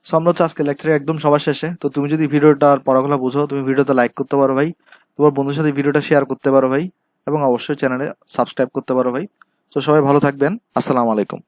সো আমরা হচ্ছে আজকে লেকচারের একদম সবার শেষে। তো তুমি যদি ভিডিওটা আর পড়াগুলো বুঝো, তুমি ভিডিওতে লাইক করতে পারো ভাই, তোমার বন্ধুর সাথে ভিডিওটা শেয়ার করতে পারো ভাই, এবং অবশ্যই চ্যানেলে সাবস্ক্রাইব করতে পারো ভাই। তো সবাই ভালো থাকবেন, আসসালামু আলাইকুম।